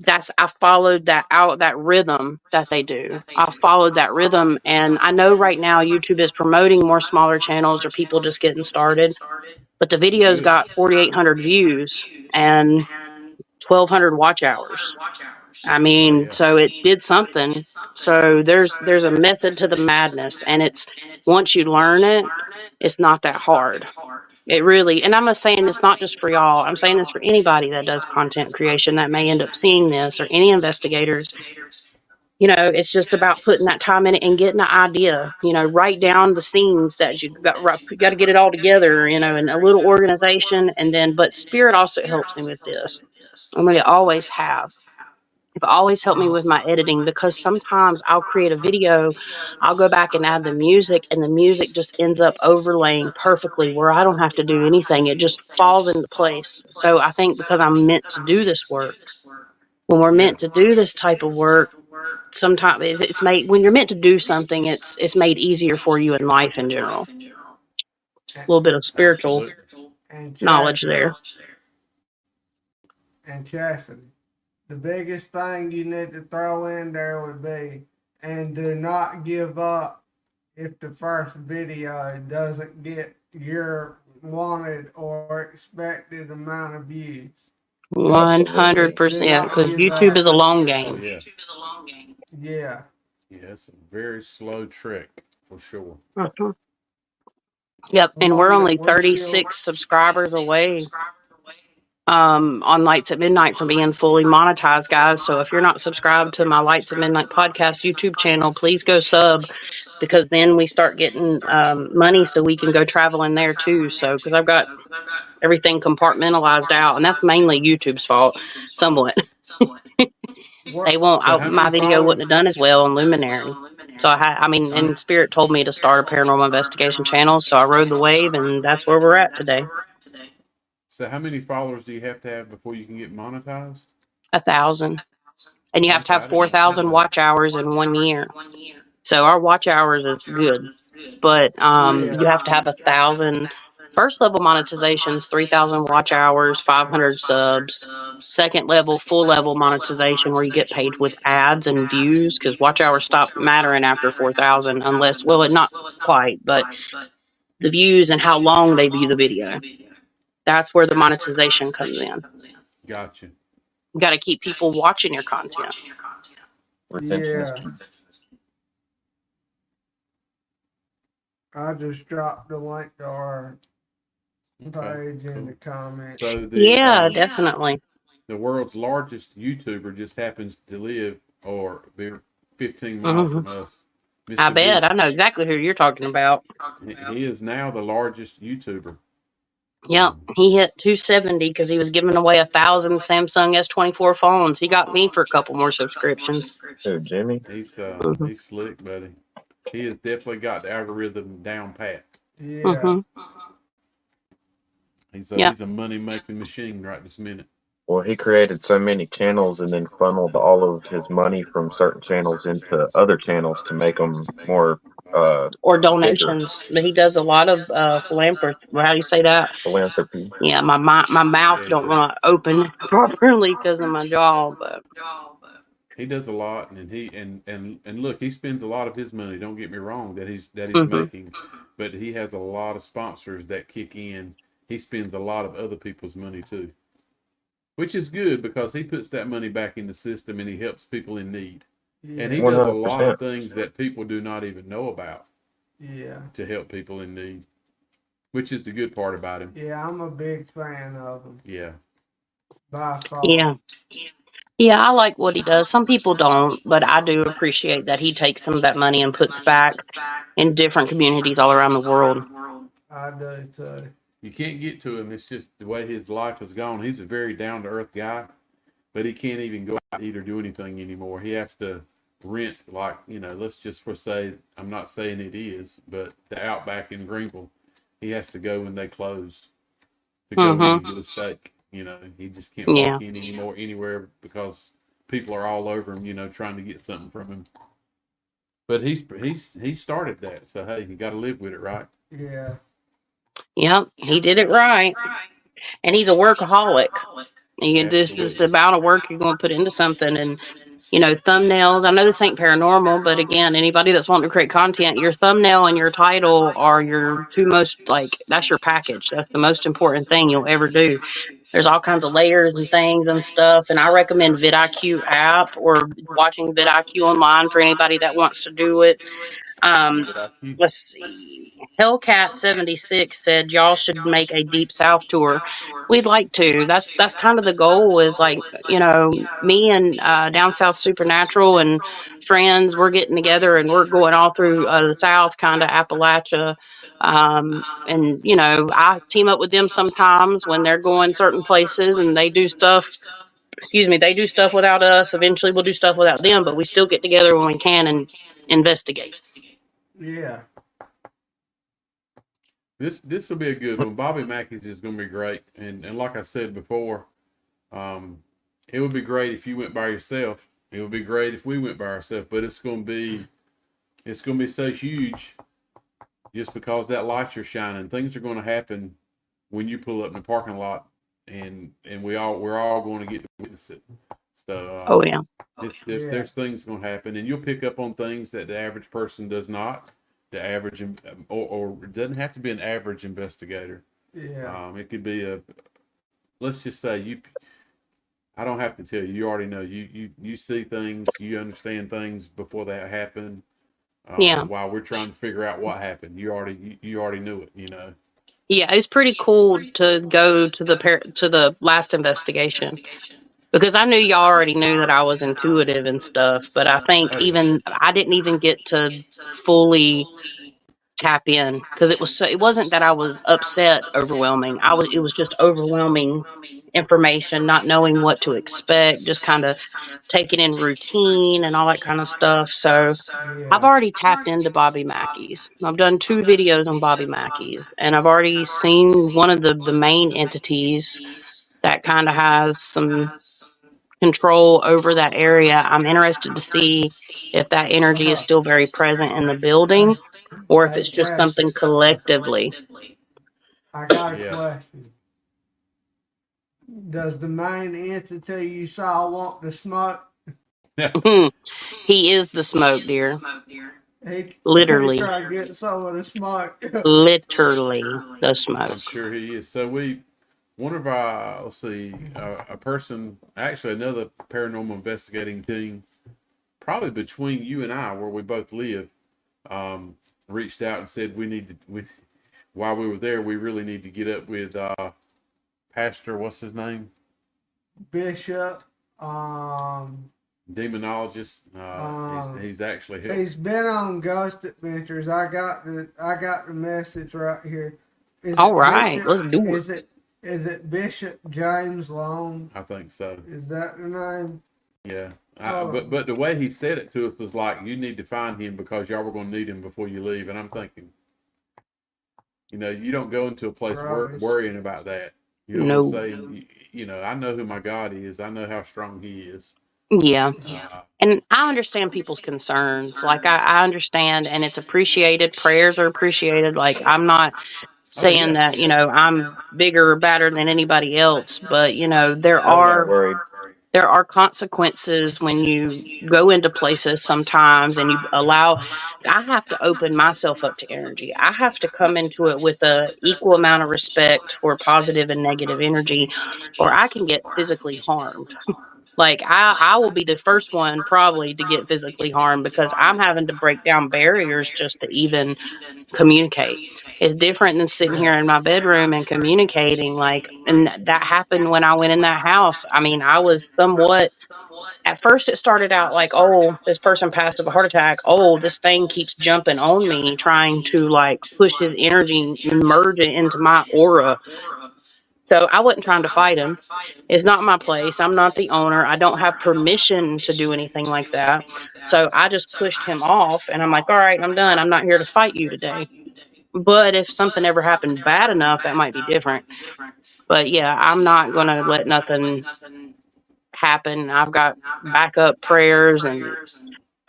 I followed that rhythm that they do. I followed that rhythm, and I know right now YouTube is promoting more smaller channels or people just getting started, but the videos got 4,800 views and 1,200 watch hours. I mean, so it did something. So there's a method to the madness, and it's, once you learn it, it's not that hard. It really, and I'm not saying this not just for y'all, I'm saying this for anybody that does content creation that may end up seeing this, or any investigators. It's just about putting that time in it and getting an idea. Write down the scenes that you got to get it all together, in a little organization. And then, but Spirit also helps me with this. I mean, it always have. It always helped me with my editing, because sometimes I'll create a video, I'll go back and add the music, and the music just ends up overlaying perfectly where I don't have to do anything. It just falls into place. So I think because I'm meant to do this work, when we're meant to do this type of work, sometimes it's made, when you're meant to do something, it's made easier for you in life in general. A little bit of spiritual knowledge there. And Chastity, the biggest thing you need to throw in there would be, and do not give up if the first video doesn't get your wanted or expected amount of views. 100%, because YouTube is a long game. Oh, yeah. Yeah. Yeah, it's a very slow trick for sure. Uh-huh. Yep, and we're only 36 subscribers away on Lights at Midnight from being fully monetized, guys. So if you're not subscribed to my Lights at Midnight podcast YouTube channel, please go sub, because then we start getting money so we can go traveling there too. So, because I've got everything compartmentalized out, and that's mainly YouTube's fault, somewhat. They won't. My video wouldn't have done as well on Luminary. So and Spirit told me to start a paranormal investigation channel, so I rode the wave, and that's where we're at today. So how many followers do you have to have before you can get monetized? 1,000, and you have to have 4,000 watch hours in 1 year. So our watch hours is good, but you have to have 1,000. First level monetizations, 3,000 watch hours, 500 subs. Second level, full level monetization, where you get paid with ads and views, because watch hours stop mattering after 4,000, unless, well, not quite, but the views and how long they view the video. That's where the monetization comes in. Gotcha. You got to keep people watching your content. I just dropped the link to our page in the comments. So definitely. The world's largest YouTuber just happens to live or be 15 miles from us. Mr. I bet. B. I know exactly who you're talking about. He is now the largest YouTuber. Yep, he hit 270 because he was giving away 1,000 Samsung S24 phones. He got me for a couple more subscriptions. Who, Jimmy? He's slick, buddy. He has definitely got the algorithm down pat. Yeah. He's a money making machine right this minute. Well, he created so many channels and then funneled all of his money from certain channels into other channels to make them more or donations. Bigger. But he does a lot of philanthropy. How do you say that? Philanthropy. Yeah, my mouth don't want to open properly because of my jaw, but he does a lot, and he and look, he spends a lot of his money. Don't get me wrong, that he's making, but he has a lot of sponsors that kick in. He spends a lot of other people's money too, which is good because he puts that money back in the system and he helps people in need. Yeah. And he 100%. Does a lot of things that people do not even know about. Yeah. To help people in need, which is the good part about him. Yeah, I'm a big fan of him. Yeah. By far. Yeah. Yeah, I like what he does. Some people don't, but I do appreciate that he takes some of that money and puts back in different communities all around the world. I do too. You can't get to him. It's just the way his life has gone. He's a very down to earth guy, but he can't even go out to eat or do anything anymore. He has to rent, like, let's just for say, I'm not saying it is, but the Outback in Greenville, he has to go when they close to go in and Mm-hmm. get a steak. He just can't Yeah. walk in anymore anywhere because people are all over him, trying to get something from him. But he started that, so hey, you got to live with it, right? Yeah. Yep. He did it right. And he's a workaholic. This is the Absolutely. amount of work you're going to put into something. And, thumbnails. I know this ain't paranormal, but again, anybody that's wanting to create content, your thumbnail and your title are your two most, that's your package. That's the most important thing you'll ever do. There's all kinds of layers and things and stuff. And I recommend vidIQ app or watching vidIQ online for anybody that wants to do it. Um, let's see. Hellcat76 said y'all should make a Deep South tour. We'd like to. That's kind of the goal. Is me and Down South Supernatural and friends. We're getting together and we're going all through the South, kind of Appalachia. And I team up with them sometimes when they're going certain places and they do stuff. Excuse me, they do stuff without us. Eventually, we'll do stuff without them, but we still get together when we can and investigate. Yeah. This will be a good one. Bobby Mackey's is going to be great, and like I said before, it would be great if you went by yourself. It would be great if we went by ourselves, but it's going to be so huge, just because that light you're shining. Things are going to happen when you pull up in the parking lot, and we're all going to get to witness it. So Oh yeah. there's things going to happen, and you'll pick up on things that the average person does not. The average, or it doesn't have to be an average investigator. Yeah. It could be let's just say you. I don't have to tell you. You already know. You see things. You understand things before they happen. Yeah. While we're trying to figure out what happened, you already knew it. Yeah, it's pretty cool to go to the last investigation because I knew y'all already knew that I was intuitive and stuff, but I think Oh yeah. even I didn't even get to fully tap in because it wasn't that I was upset, overwhelming. It was just overwhelming information, not knowing what to expect, just kind of taking in routine and all that kind of stuff. So I've Yeah. already tapped into Bobby Mackey's. I've done 2 videos on Bobby Mackey's, and I've already seen one of the main entities that kind of has some control over that area. I'm interested to see if that energy is still very present in the building or if Hey, it's just something Cassius, collectively. I got a Yeah. question. Does the main entity you saw want the smoke? He is the smoke, dear. He Literally. try to get some of the smoke. Literally the I'm smoke. sure he is. So one of our, let's see, a person, actually another paranormal investigating team, probably between you and I, where we both live, reached out and said while we were there, we really need to get up with Pastor, what's his name? Bishop, Demonologist. He's actually helped. he's been on Ghost Adventures. I got the message right here. Is All it right, Bishop? let's do it. Is it Bishop James Long? I think so. Is that the name? Yeah. Oh. But the way he said it to us was like, you need to find him because y'all were going to need him before you leave. And I'm thinking, you don't go into a place Right. worrying about that. You know No. what I'm saying? I know who my God is. I know how strong he is. Yeah. Uh, And I understand people's concerns. I understand, and it's appreciated. Prayers are appreciated. I'm not oh, saying yes. that, I'm bigger or better than anybody else, but, there I'm not are worried. consequences when you go into places sometimes and you allow. I have to open myself up to energy. I have to come into it with a equal amount of respect for positive and negative energy, or I can get physically harmed. I will be the first one probably to get physically harmed because I'm having to break down barriers just to even communicate. It's different than sitting here in my bedroom and communicating. And that happened when I went in that house. I mean, I was somewhat At first it started out like, oh, this person passed of a heart attack. Oh, this thing keeps jumping on me, trying to like push his energy and merge it into my aura. So I wasn't trying to fight him. It's not my place. I'm not the owner. I don't have permission to do anything like that. So I just pushed him off and I'm like, all right, I'm done. I'm not here to fight you today. But if something ever happened bad enough, that might be different. But yeah, I'm not going to let nothing happen. I've got backup prayers and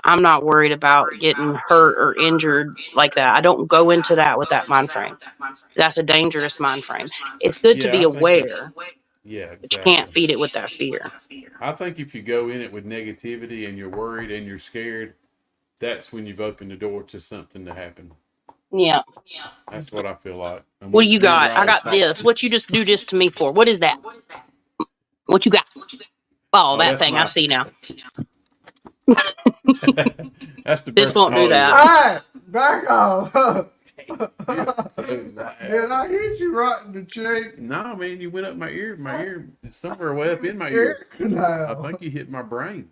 I'm not worried about getting hurt or injured like that. I don't go into that with that mind frame. That's a dangerous mind frame. It's good to Yeah, be I think aware, yeah, but you can't exactly. feed it with that fear. I think if you go in it with negativity and you're worried and you're scared, that's when you've opened the door to something to happen. Yeah. That's what I feel like. And What do you me and got? I Riley got talked. this. What you just do this to me for? What is that? What you got? Oh, Oh, that that's thing. I my. see now. That's the This birth won't do that. Hey, back off. holiday. Did I hit you right in the cheek? No, man, you went up my ear. My ear is somewhere way up in my ear. Ear canal. I think you hit my brain.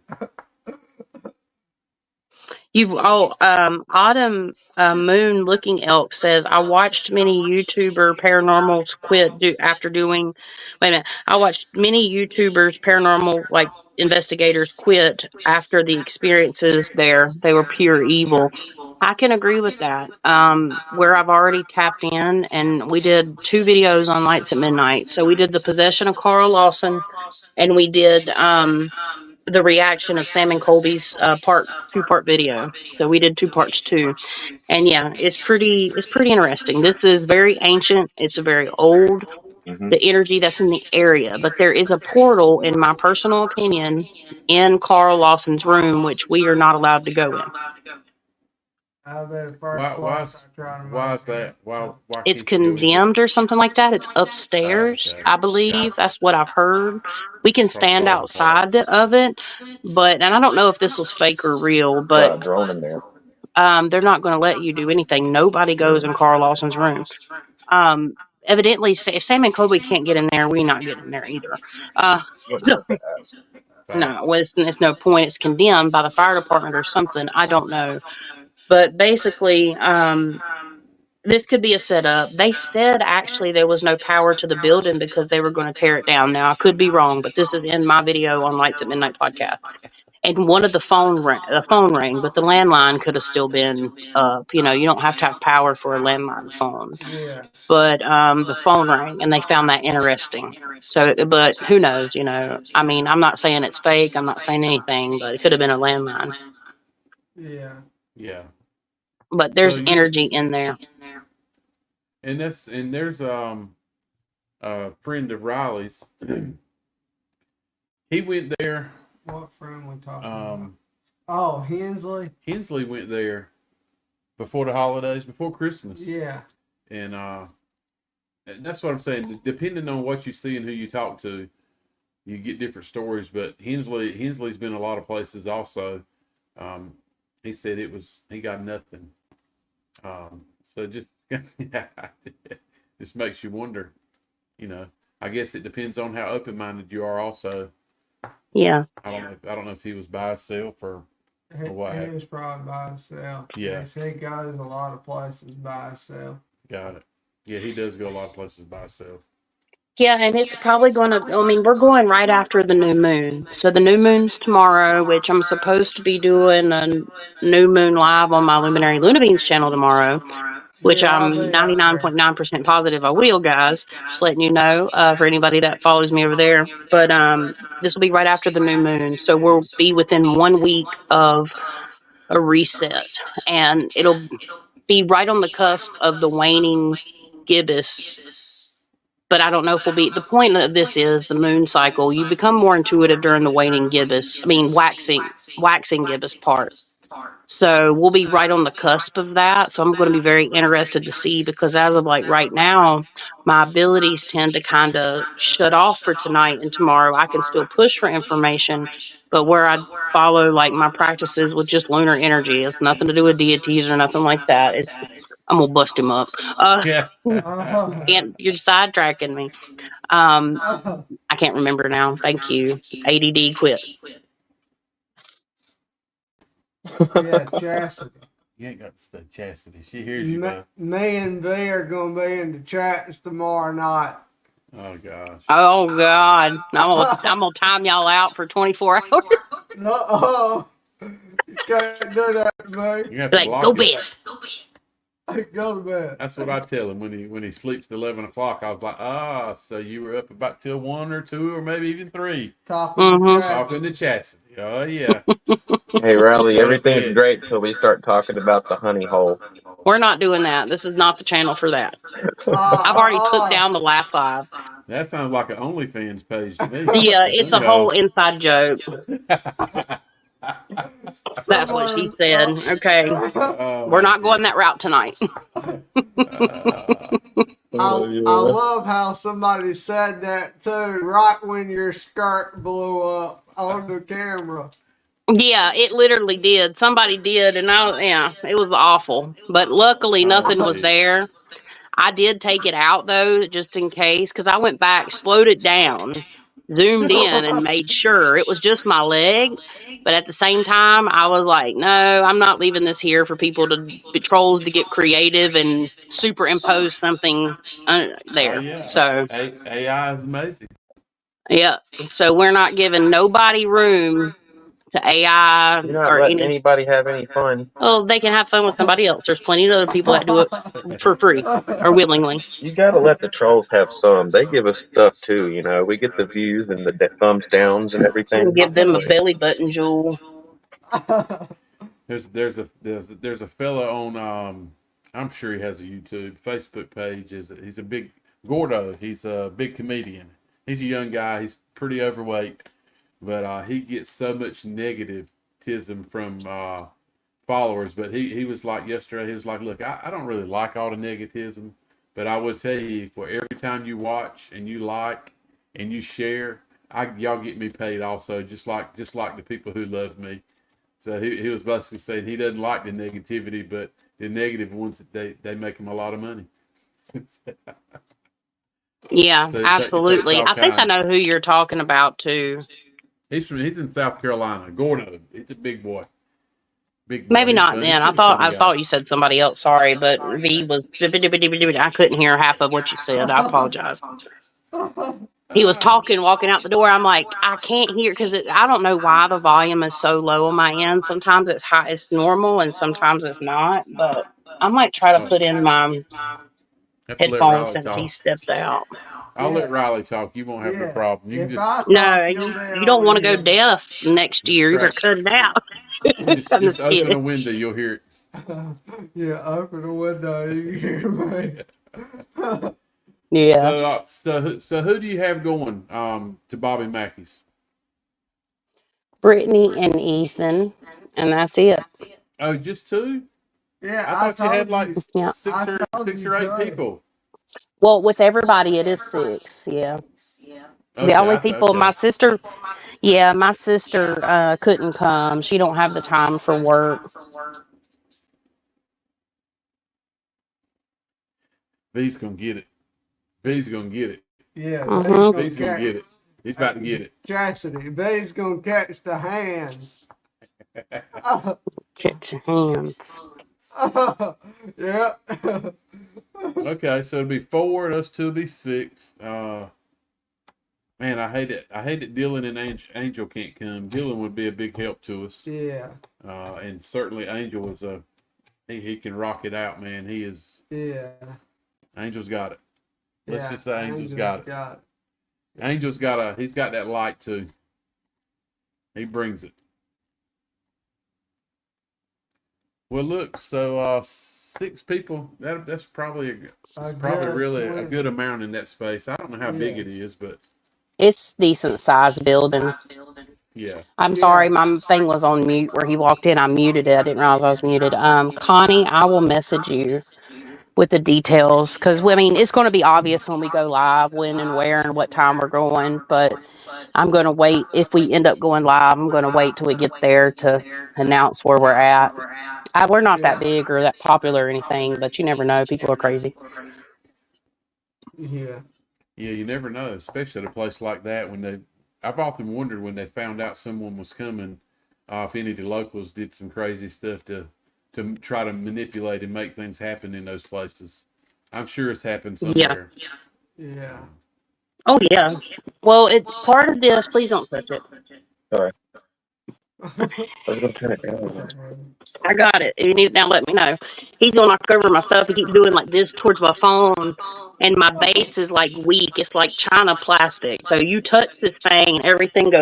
Autumn Moon Looking Elk says, I watched many YouTuber paranormals quit after doing. Wait a minute. I watched many YouTubers paranormal like investigators quit after the experiences there. They were pure evil. I can agree with that. Where I've already tapped in, and we did 2 videos on Lights at Midnight. So we did the possession of Carl Lawson, and we did the reaction of Sam and Colby's two-part video. So we did 2 parts too. And yeah, it's pretty interesting. This is very ancient. It's very old, Hmm. the energy that's in the area. But there is a portal, in my personal opinion, in Carl Lawson's room, which we are not allowed to go in. I'll be the first Why? Why? place I try to make Why is it. that? Why It's can't you go in there? condemned or something like that. It's Oh, upstairs, okay. I Got believe. it. That's what I've heard. We can Probably stand falls apart. outside of it, and I don't know if this was fake or real, Got but a drone in there. they're not going to let you do anything. Nobody goes in Carl Lawson's room. Evidently, if Sam and Colby can't get in there, we're not getting in there either. Wouldn't So, hurt to ask. no, Facts. it's no point. It's condemned by the fire department or something. I don't know. But basically, this could be a setup. They said actually there was no power to the building because they were going to tear it down. Now, I could be wrong, but this is in my video on Lights at Midnight podcast. And one of the phone rang, but the landline could have still been up. You know, you don't have to have power for a landline phone. Yeah. But the phone rang, and they found that interesting. So, but who knows? You know, I mean, I'm not saying it's fake. I'm not saying anything, but it could have been a landline. Yeah. Yeah. But So there's you energy in there. and there's a friend of Riley's. He went there. What friend we talking about? Um, Oh, Hensley? Hensley went there before the holidays, before Christmas, Yeah. and that's what I'm saying. Depending on what you see and who you talk to, you get different stories. But Hensley's been a lot of places also. He said he got nothing. So just just makes you wonder. You know, I guess it depends on how open minded you are. Also, Yeah. I don't know if he was by himself or what He happened? was probably by himself. Yeah. Yes, he goes a lot of places by himself. Got it. Yeah, he does go a lot of places by himself. Yeah, and it's probably going to, I mean, we're going right after the new moon. So the new moon's tomorrow, which I'm supposed to be doing a new moon live on my Luminary Luna Beans channel tomorrow, which Yeah, I'll I'm be up there. 99.9% positive I will, guys. Just letting you know, for anybody that follows me over there. But this will be right after the new moon. So we'll be within 1 week of a reset. And it'll be right on the cusp of the waning gibbous. But I don't know if we'll be. The point of this is the moon cycle. You become more intuitive during the waning gibbous. I mean, waxing gibbous part. So we'll be right on the cusp of that. So I'm going to be very interested to see, because as of like right now, my abilities tend to kind of shut off for tonight and tomorrow. I can still push for information, but where I follow like my practices with just lunar energy, it's nothing to do with deities or nothing like that. I'm gonna bust him up. Yeah. And you're sidetracking me. I can't remember now. Thank you. ADD quit. Yeah, Chastity. You ain't got to say Chastity. She hears you, bud. Me and V are gonna be in the chats tomorrow night. Oh gosh. Oh God, I'm gonna time y'all out for 24 hours. No, you can't do that to me. You have to Like, go block it. bed. Go to bed. That's what I tell him when he sleeps at 11 o'clock. I was like, so you were up about till 1 or 2 or maybe even 3 Talking Mm-hmm. to talking to Chastity. Chastity. Oh yeah. Hey, Riley, Go to everything's bed. great till we start talking about the honey hole. We're not doing that. This is not the channel for that. Uh, I've already took uh, down the last live. That sounds like an OnlyFans page to me. Yeah, The it's honey a whole hole. inside joke. That's what she Someone, said. Okay, Oh we're my not going goodness. that route tonight. I love how somebody said that too, right when your skirt blew up on the camera. Yeah, it literally did. Somebody did, and yeah, it was awful. But luckily, Oh nothing was gee. there. I did take it out though, just in case, because I went back, slowed it down, zoomed in, and made sure it was just my leg. But at the same time, I was like, no, I'm not leaving this here for people to be trolls to get creative and superimpose something Oh there. yeah. So, AI is amazing. yeah. So we're not giving nobody room to AI You're not or letting any. anybody have any fun. Well, they can have fun with somebody else. There's plenty of other people that do it for free or willingly. You gotta let the trolls have some. They give us stuff too, you know. We get the views and the thumbs downs and everything. Give them a But belly button, Jewel. There's a fella on I'm sure he has a YouTube Facebook page. He's a big Gordo. He's a big comedian. He's a young guy. He's pretty overweight, but he gets so much negativism from followers. But he was like yesterday. He was like, look, I don't really like all the negativism, but I would tell you, for every time you watch and you like and you share, y'all get me paid also, just like the people who love me. So he was basically saying he doesn't like the negativity, but the negative ones, they make him a lot of money. Yeah, So it takes absolutely. all I think I kinds. know who you're talking about too. He's in South Carolina. Gordo. He's a big boy. Big boy. Maybe He's not funny. He's a then. I pretty thought funny I guy. thought you said somebody else. Sorry, but V was. I couldn't hear half of what you said. I apologize. He was talking, walking out the door. I'm like, I can't hear because I don't know why the volume is so low on my end. Sometimes it's high, it's normal, and sometimes it's not. But I might try to Oh, put in my have to let headphones Riley since he talk. stepped out. I'll let Yeah, Riley talk. You won't have no yeah. problem. You can If just I No, talk, you'll be you don't able want to to go hear me. deaf next just year. You better crack. cut it out. You just I'm just just open kidding. a window. You'll hear it. Yeah, open the window, you can hear me. Yeah. So who do you have going to Bobby Mackey's? Brittany and Ethan, and that's it. Oh, just two? Yeah, I I thought you had told like you. Yeah. I told six you or eight too. people. Well, with everybody, it is 6. Yeah. The Okay, only people, my okay. sister, yeah, my sister couldn't come. She don't have the time for work. V's gonna get it. V's gonna get it. Yeah, V's Mm-hmm. gonna V's gonna catch get it. He's about to get it. Chastity. V's gonna catch the hands. Catch your hands. Yeah. Okay, so it'll be 4, and us two will be 6. Man, I hate it. I hate that Dylan and Angel can't come. Dylan would be a big help to us. Yeah. And certainly Angel is he can rock it out, man. He is. Yeah. Angel's got it. Let's Yeah. just say Angel's got it. Got it. Angel's he's got that light too. He brings it. Well, look, so 6 people. That's probably really a good amount in that space. I don't know how big Yeah. it is, but It's decent sized building. yeah. I'm Yeah. sorry, my thing was on mute where he walked in. I muted it. I didn't realize I was muted. Connie, I will message you with the details because I mean it's going to be obvious when we go live when and where and what time we're going. But I'm going to wait. If we end up going live, I'm going to wait till we get there to announce where we're at. We're not that big or that popular or anything, but you never know. People are crazy. Yeah. Yeah, you never know, especially at a place like that I've often wondered when they found out someone was coming, if any of the locals did some crazy stuff to try to manipulate and make things happen in those places. I'm sure it's happened Yeah. somewhere. Yeah. Oh yeah. Well, it's part of this. Please don't touch it. Sorry. I was gonna turn it down. I got it. If you need it now, let me know. He's gonna knock over my stuff. He keeps doing like this towards my phone, and my base is like weak. It's like China plastic. So you touch this thing, and everything goes.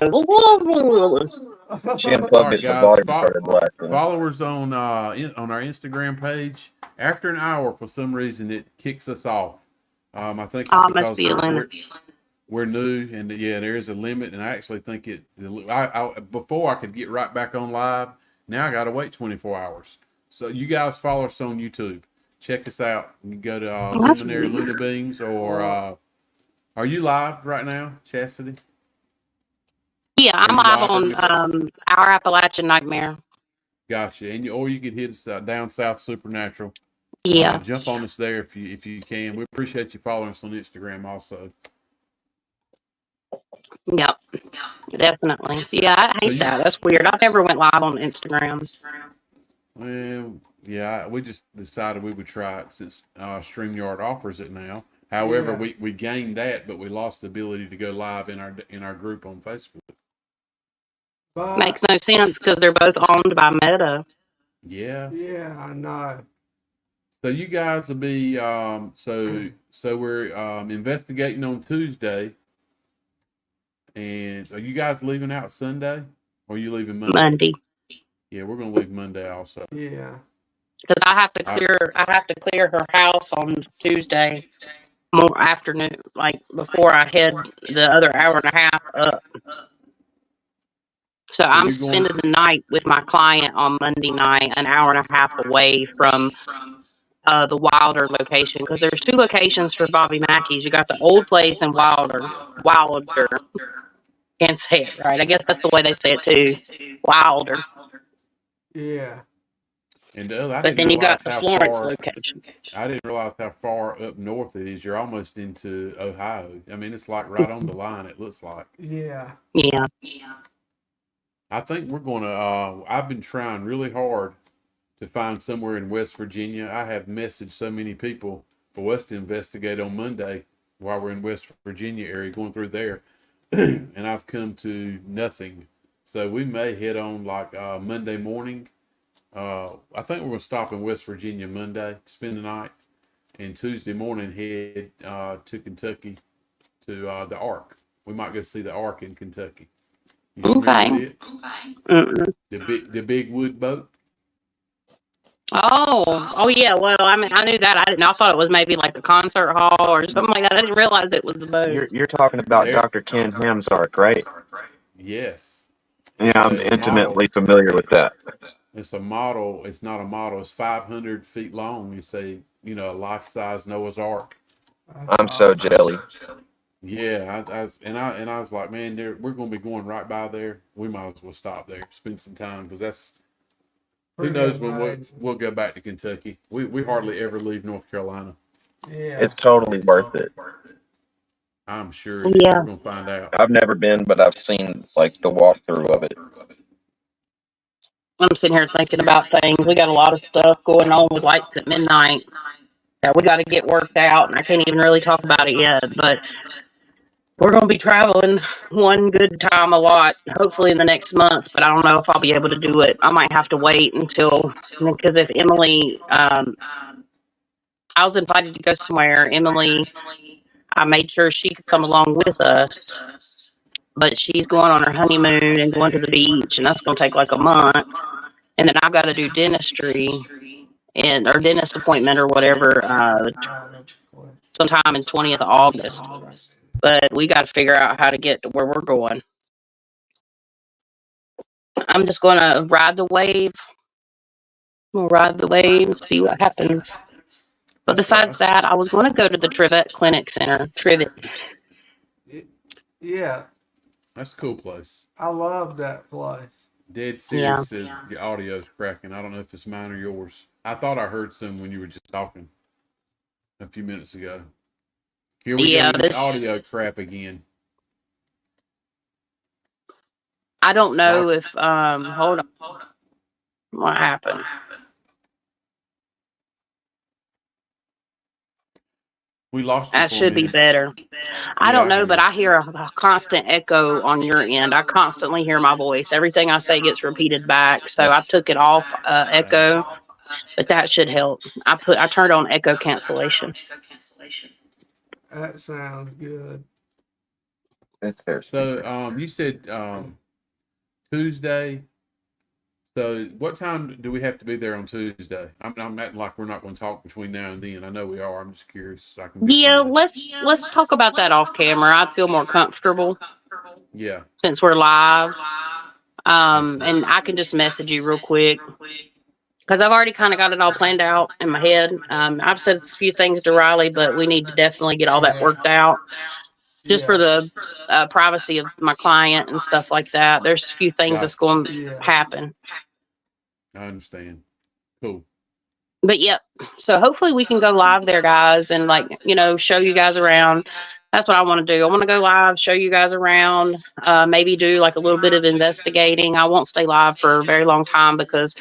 She All unplugged right, it, the guys. volume started blasting. Followers on on our Instagram page. After an hour, for some reason, it kicks us off. I think it's I must because be in. we're new, and yeah, there is a limit. And I actually think before I could get right back on live. Now I got to wait 24 hours. So you guys follow us on YouTube. Check us out. You can go to That's Luminary weird. Luna Beans, or are you live right now, Chastity? Yeah, Are I'm you live live in on Our Appalachian Nightmare. Gotcha. Or you could hit us down South Supernatural. Yeah. Jump on us there if you can. We appreciate you following us on Instagram also. Yep. Definitely. Yeah, I So hate that. That's weird. I never went live on Instagram. well, yeah, we just decided we would try it since StreamYard offers it now. However, Yeah. we gained that, but we lost the ability to go live in our group on Facebook. But Makes no sense because they're both owned by Meta. Yeah. yeah, I know. So you guys will be so we're investigating on Tuesday. And are you guys leaving out Sunday, or are you leaving Monday? Monday. Yeah, we're gonna leave Monday also. Yeah. Because I have to clear her house on Tuesday more afternoon, like before I head the other hour and a half up. So So I'm you're going. spending the night with my client on Monday night, an hour and a half away from the Wilder location, because there's two locations for Bobby Mackey's. You got the old place in Wilder. Can't say it right. I guess that's the way they say it too, Wilder. Yeah. And the other, I But didn't then you realize got the how Florence far. location. I didn't realize how far up north it is. You're almost into Ohio. I mean, it's like right on the line. It looks like. Yeah. Yeah. I think we're gonna. I've been trying really hard to find somewhere in West Virginia. I have messaged so many people for us to investigate on Monday while we're in West Virginia area, going through there, and I've come to nothing. So we may head on like Monday morning. I think we're gonna stop in West Virginia Monday, spend the night, and Tuesday morning head to Kentucky to the Ark. We might go see the Ark in Kentucky. You familiar Okay. with it? Mm-mm. The big wood boat. Oh yeah. Well, I mean, I knew that. I didn't. I thought it was maybe like a concert hall or something like that. I didn't realize it was the boat. You're talking about There. Dr. Ken Ham's arc, right? Yes. Yeah, It's I'm a intimately model. familiar with that. It's a model. It's not a model. It's 500 feet long. It's a a life size Noah's Ark. I'm so jelly. Yeah, I was like, man, we're going to be going right by there. We might as well stop there, spend some time, because that's who knows when we'll go back to Kentucky. We hardly ever leave North Carolina. Yeah. It's totally worth it. I'm sure it is. Yeah. We're going to find out. I've never been, but I've seen like the walkthrough of it. I'm sitting here thinking about things. We got a lot of stuff going on with Lights at Midnight that we got to get worked out, and I can't even really talk about it yet. But we're going to be traveling one good time a lot, hopefully in the next month. But I don't know if I'll be able to do it. I might have to wait until, because if Emily, I was invited to go somewhere. Emily, I made sure she could come along with us, but she's going on her honeymoon and going to the beach, and that's going to take like a month. And then I've got to do dentistry or dentist appointment or whatever sometime in 20th of August. But we got to figure out how to get to where we're going. I'm just going to ride the wave. We'll ride the wave and see what happens. But besides that, I was going to go to the Trivet Clinic Center. Trivet. Yeah. That's a cool place. I love that place. Dead serious says the audio's cracking. I don't know if it's mine or yours. I thought I heard some when you were just talking a few minutes ago. Here we go with this audio crap again. I don't know if hold on, what happened? We lost you That for a should be minute. better. I Yeah, don't I know, hear but you. I hear a constant echo on your end. I constantly hear my voice. Everything I say gets repeated back. So I took it off echo, but that should help. I turned on echo cancellation. That sounds good. It's their So, speaker. you said Tuesday. So, what time do we have to be there on Tuesday? I'm acting like we're not going to talk between now and then. I know we are. I'm just curious so I can be Yeah, planning. let's talk about that off camera. I'd feel more comfortable Yeah, since we're live. absolutely. And I can just message you real quick because I've already kind of got it all planned out in my head. I've said a few things to Riley, but we need to definitely get all that Yeah. worked out just for Yeah. the privacy of my client and stuff like that. There's a few things that's Gotcha. going to Yeah. happen. I understand. Cool. But yep, so hopefully we can go live there, guys, and like, show you guys around. That's what I want to do. I want to go live, show you guys around, maybe do like a little bit of investigating. I won't stay live for a very long time because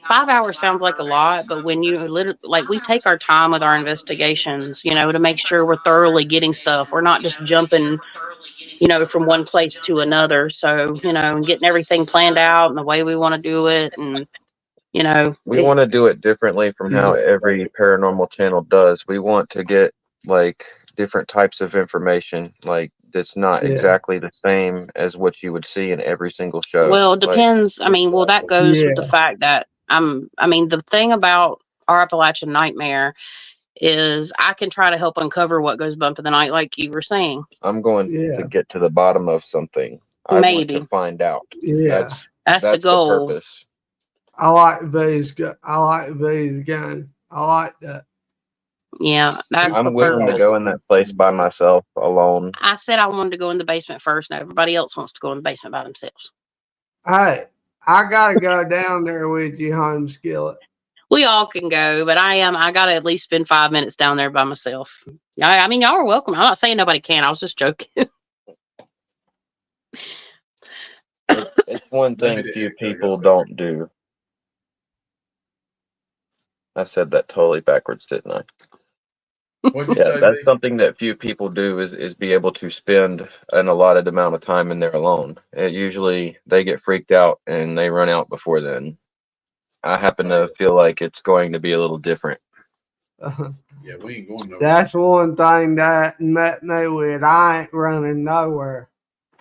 5 hours sounds like a lot, but when you literally, like, we take our time with our investigations, to make sure we're thoroughly getting stuff. We're not just jumping, from one place to another. So, and getting everything planned out and the way we want to do it. And, We want to do it differently from how Yeah. every paranormal channel does. We want to get like different types of information, like that's not Yeah. exactly the same as what you would see in every single show. Well, it Like, depends. I mean, well, that goes with the Yeah. fact that I mean, the thing about our Appalachian Nightmare is I can try to help uncover what goes bump in the night, like you were saying. I'm going to Yeah. get to the bottom of something. I want to Maybe find out. Yeah. that's the That's the goal. purpose. I like V's gun. I like that. Yeah, that's the I'm willing to purpose. go in that place by myself alone. I said I wanted to go in the basement first. Now everybody else wants to go in the basement by themselves. Hey, I gotta go down there with you, home skillet. We all can go, but I gotta at least spend 5 minutes down there by myself. I mean, y'all are welcome. I'm not saying nobody can. I was just joking. It's one thing few people don't do. I said that totally backwards, didn't I? What'd you Yeah, say, that's B? something that few people do is be able to spend an allotted amount of time in there alone. Usually they get freaked out and they run out before then. I happen to feel like it's going to be a little different. Yeah, we ain't going nowhere. That's one thing that met me with. I ain't running nowhere.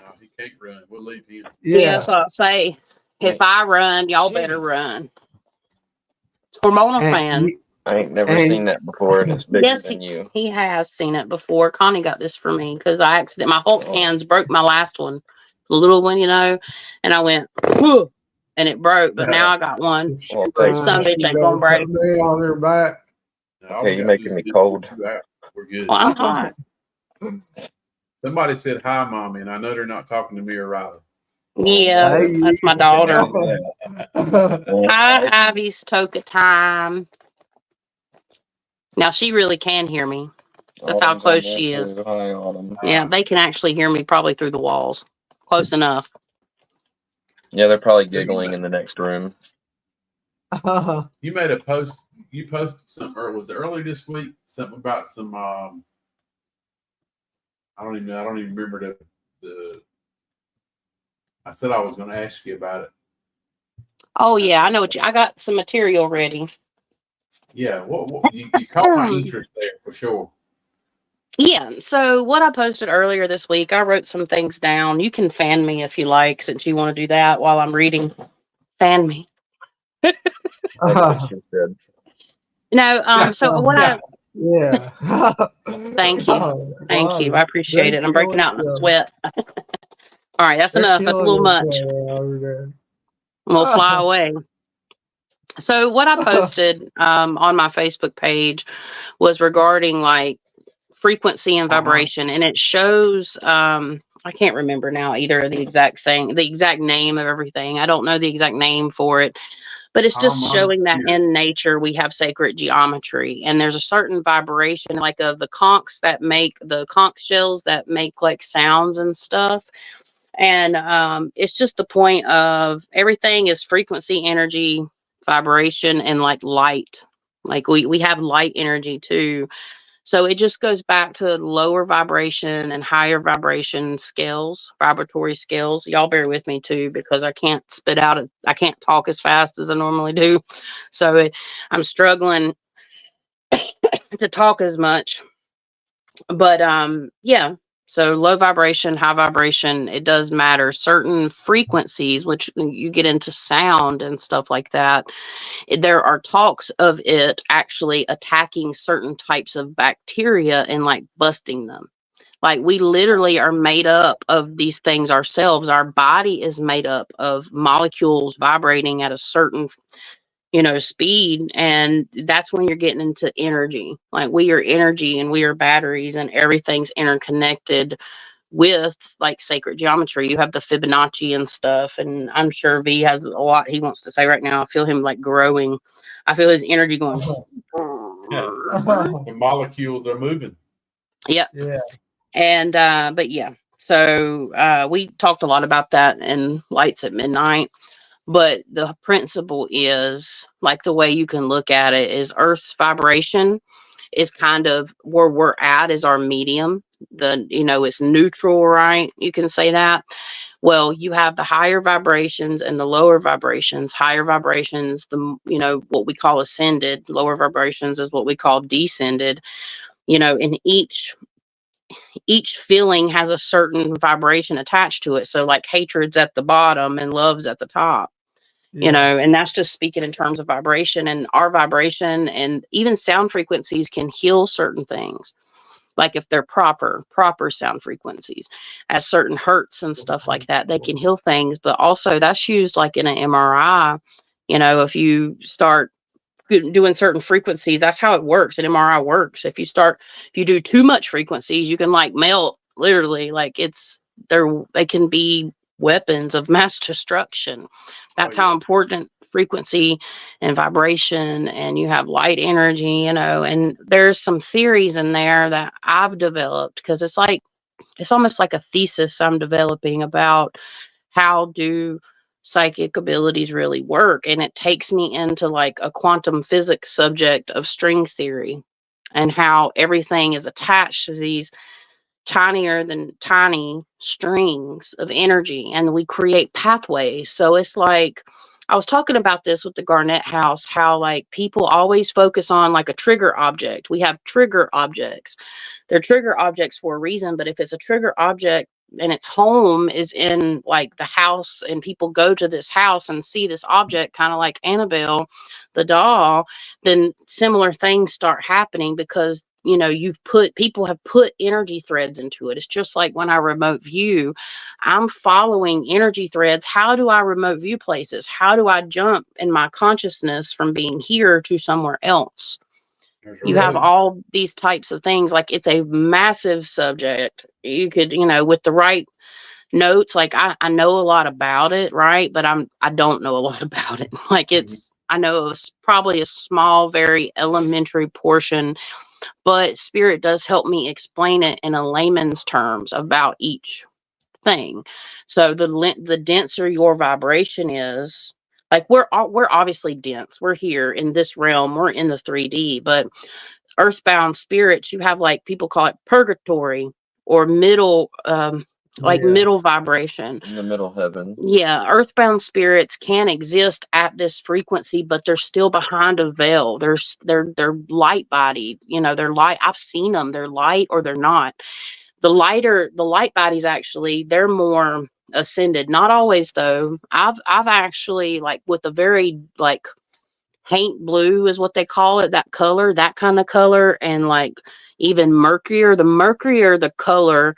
No, he can't run. We'll leave him. Yeah, Yeah. so I say if I run, y'all better run. It's hormonal fan. I ain't never seen that before, and it's bigger Yes, than you. he has seen it before. Connie got this for me because my whole hands broke my last one, the little one, and I went, whew, and it broke. But now I got one. Well, thank Some you. bitch ain't gonna break. Put me on her back. Now, all Okay, we you're gotta do making is me get cold. you out. We're good. Well, I'm hot. Somebody said hi, mommy, and I know they're not talking to me or Riley. Yeah, Hey. that's my daughter. Well, Hi, Ivy's Toka time. Now she really can hear me. That's how Autumn's on close there she too. is. Hi, Autumn. Yeah, they can actually hear me probably through the walls. Close enough. Yeah, they're probably So giggling in the next room. you made a post. You posted something, or was it earlier this week? Something about some. I don't even know. I don't even remember the. I said I was going to ask you about it. Oh yeah, I know I got some material ready. Yeah, what you caught my interest there for sure. Yeah, so what I posted earlier this week, I wrote some things down. You can fan me if you like, since you want to do that while I'm reading. Fan me. That's what she said. No, so what Yeah. Yeah. thank you. Oh, Thank wow. you. I appreciate it. I'm breaking out in a sweat. All right, that's They're enough. That's a little killing each much. other over there. We'll fly away. So what I posted on my Facebook page was regarding like frequency and vibration, and it shows I can't remember now either the exact name of everything. I don't know the exact name for it, but it's just showing that in nature we have sacred geometry, and there's a certain vibration like of the conch shells that make like sounds and stuff. And it's just the point of everything is frequency, energy, vibration, and like light. Like we have light energy too. So it just goes back to lower vibration and higher vibration scales, vibratory scales. Y'all bear with me too, because I can't spit out, I can't talk as fast as I normally do. So I'm struggling to talk as much. But yeah. So low vibration, high vibration, it does matter. Certain frequencies, which you get into sound and stuff like that, there are talks of it actually attacking certain types of bacteria and like busting them. Like we literally are made up of these things ourselves. Our body is made up of molecules vibrating at a certain, speed. And that's when you're getting into energy. Like we are energy and we are batteries and everything's interconnected with like sacred geometry. You have the Fibonacci and stuff, and I'm sure V has a lot he wants to say right now. I feel him like growing. I feel his energy going. The molecules are moving. Yep. Yeah. And but yeah. So we talked a lot about that in Lights at Midnight. But the principle is like the way you can look at it is Earth's vibration is kind of where we're at is our medium. It's neutral, right? You can say that. Well, you have the higher vibrations and the lower vibrations. Higher vibrations, what we call ascended. Lower vibrations is what we call descended. And each feeling has a certain vibration attached to it. So like hatred's at the bottom and love's at the top. And that's just speaking in terms of vibration, and our vibration and even sound frequencies can heal certain things. Like if they're proper sound frequencies at certain hertz and stuff like that, they can heal things. But also that's used like in an MRI, if you start doing certain frequencies, that's how it works. An MRI works. If you do too much frequencies, you can like melt literally. Like they can be weapons of mass destruction. That's how important frequency and vibration, and you have light energy, and there's some theories in there that I've developed because it's almost like a thesis I'm developing about how do psychic abilities really work. And it takes me into like a quantum physics subject of string theory and how everything is attached to these tinier than tiny strings of energy, and we create pathways. So it's like I was talking about this with the Garnett house, how like people always focus on like a trigger object. We have trigger objects. They're trigger objects for a reason, but if it's a trigger object and its home is in like the house and people go to this house and see this object, kind of like Annabelle, the doll, then similar things start happening because people have put energy threads into it. It's just like when I remote view, I'm following energy threads. How do I remote view places? How do I jump in my consciousness from being here to somewhere else? You have all these types of things. Like it's a massive subject. You could, with the right notes, like I know a lot about it, right? But I don't know a lot about it. Like I know it's probably a small, very elementary portion, but spirit does help me explain it in a layman's terms about each thing. So the denser your vibration is, like we're obviously dense. We're here in this realm. We're in the 3D, but earthbound spirits, you have like people call it purgatory or middle, middle vibration. In the middle heaven. Yeah, earthbound spirits can exist at this frequency, but they're still behind a veil. They're light bodied. They're light. I've seen them. They're light or they're not. The light bodies actually, they're more ascended. Not always though. I've actually like with a very like paint blue is what they call it, that color, that kind of color, and like even murkier. The murkier the color,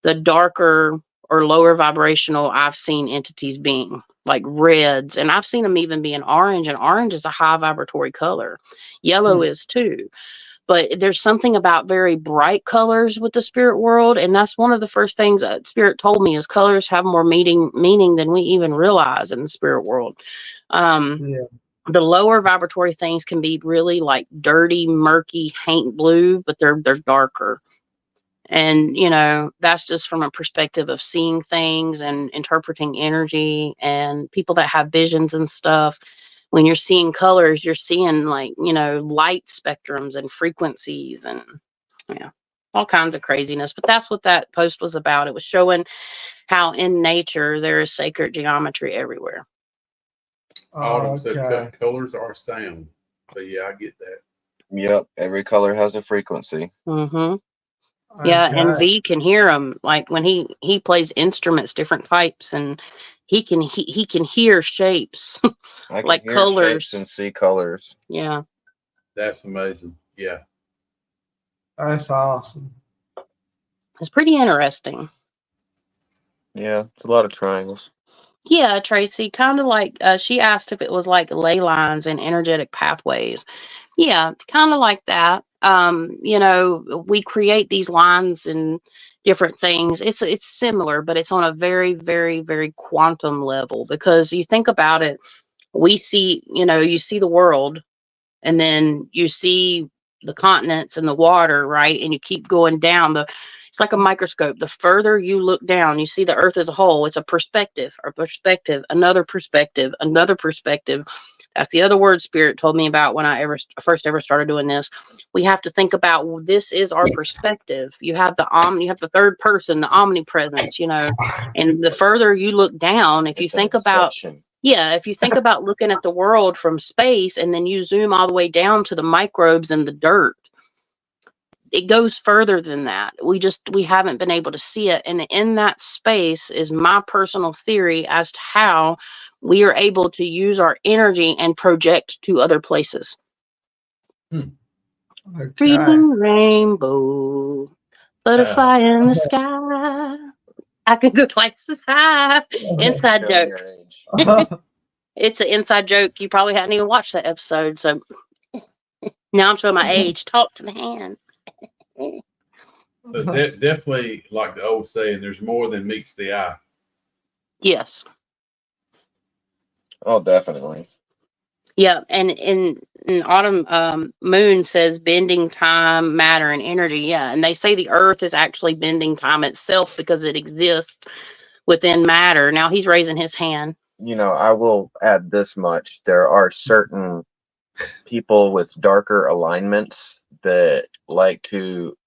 the darker or lower vibrational I've seen entities being, like reds. And I've seen them even being orange, and orange is a high vibratory color. Yellow is too. But there's something about very bright colors with the spirit world. And that's one of the first things that spirit told me is colors have more meaning than we even realize in the spirit world. The lower vibratory things can be really like dirty, murky, paint blue, but they're darker. And, you know, that's just from a perspective of seeing things and interpreting energy, and people that have visions and stuff. When you're seeing colors, you're seeing, like, you know, light spectrums and frequencies and, yeah, all kinds of craziness. But that's what that post was about. It was showing how in nature there is sacred geometry everywhere. Autumn said Okay. colors are sound. But yeah, I get that. Yep, every color has a frequency. Mm-hmm. Yeah, and Okay. V can hear them. Like when he plays instruments, different types, and he can hear shapes, I can like hear shapes colors. and see colors. Yeah, That's amazing. Yeah. That's awesome. it's pretty interesting. Yeah, it's a lot of triangles. Yeah, Tracy, kind of like she asked if it was like ley lines and energetic pathways. Yeah, kind of like that. You know, we create these lines and different things. It's similar, but it's on a very, very, very quantum level, because you think about it, we see, you know, you see the world, and then you see the continents and the water, right? And you keep going down. It's like a microscope. The further you look down, you see the earth as a whole. It's a perspective, another perspective, another perspective. That's the other word Spirit told me about when I first ever started doing this. We have to think about, well, this is our perspective. You have you have the third person, the omnipresence, you know. And the further you look down, if you It's an think about, inception. yeah, if you think about looking at the world from space and then you zoom all the way down to the microbes and the dirt, it goes further than that. We haven't been able to see it. And in that space is my personal theory as to how we are able to use our energy and project to other places. Okay. Reading rainbow, butterfly in the sky. I can go twice as high. Inside Showing joke. your age. It's an inside joke. You probably hadn't even watched that episode. So now I'm showing my age. Talk to the hand. So definitely, like the old saying, there's more than meets the eye. Yes. Oh, definitely. Yeah. And in Autumn, Moon says bending time, matter, and energy. Yeah. And they say the earth is actually bending time itself because it exists within matter. Now he's raising his hand. You know, I will add this much. There are certain people with darker alignments that like to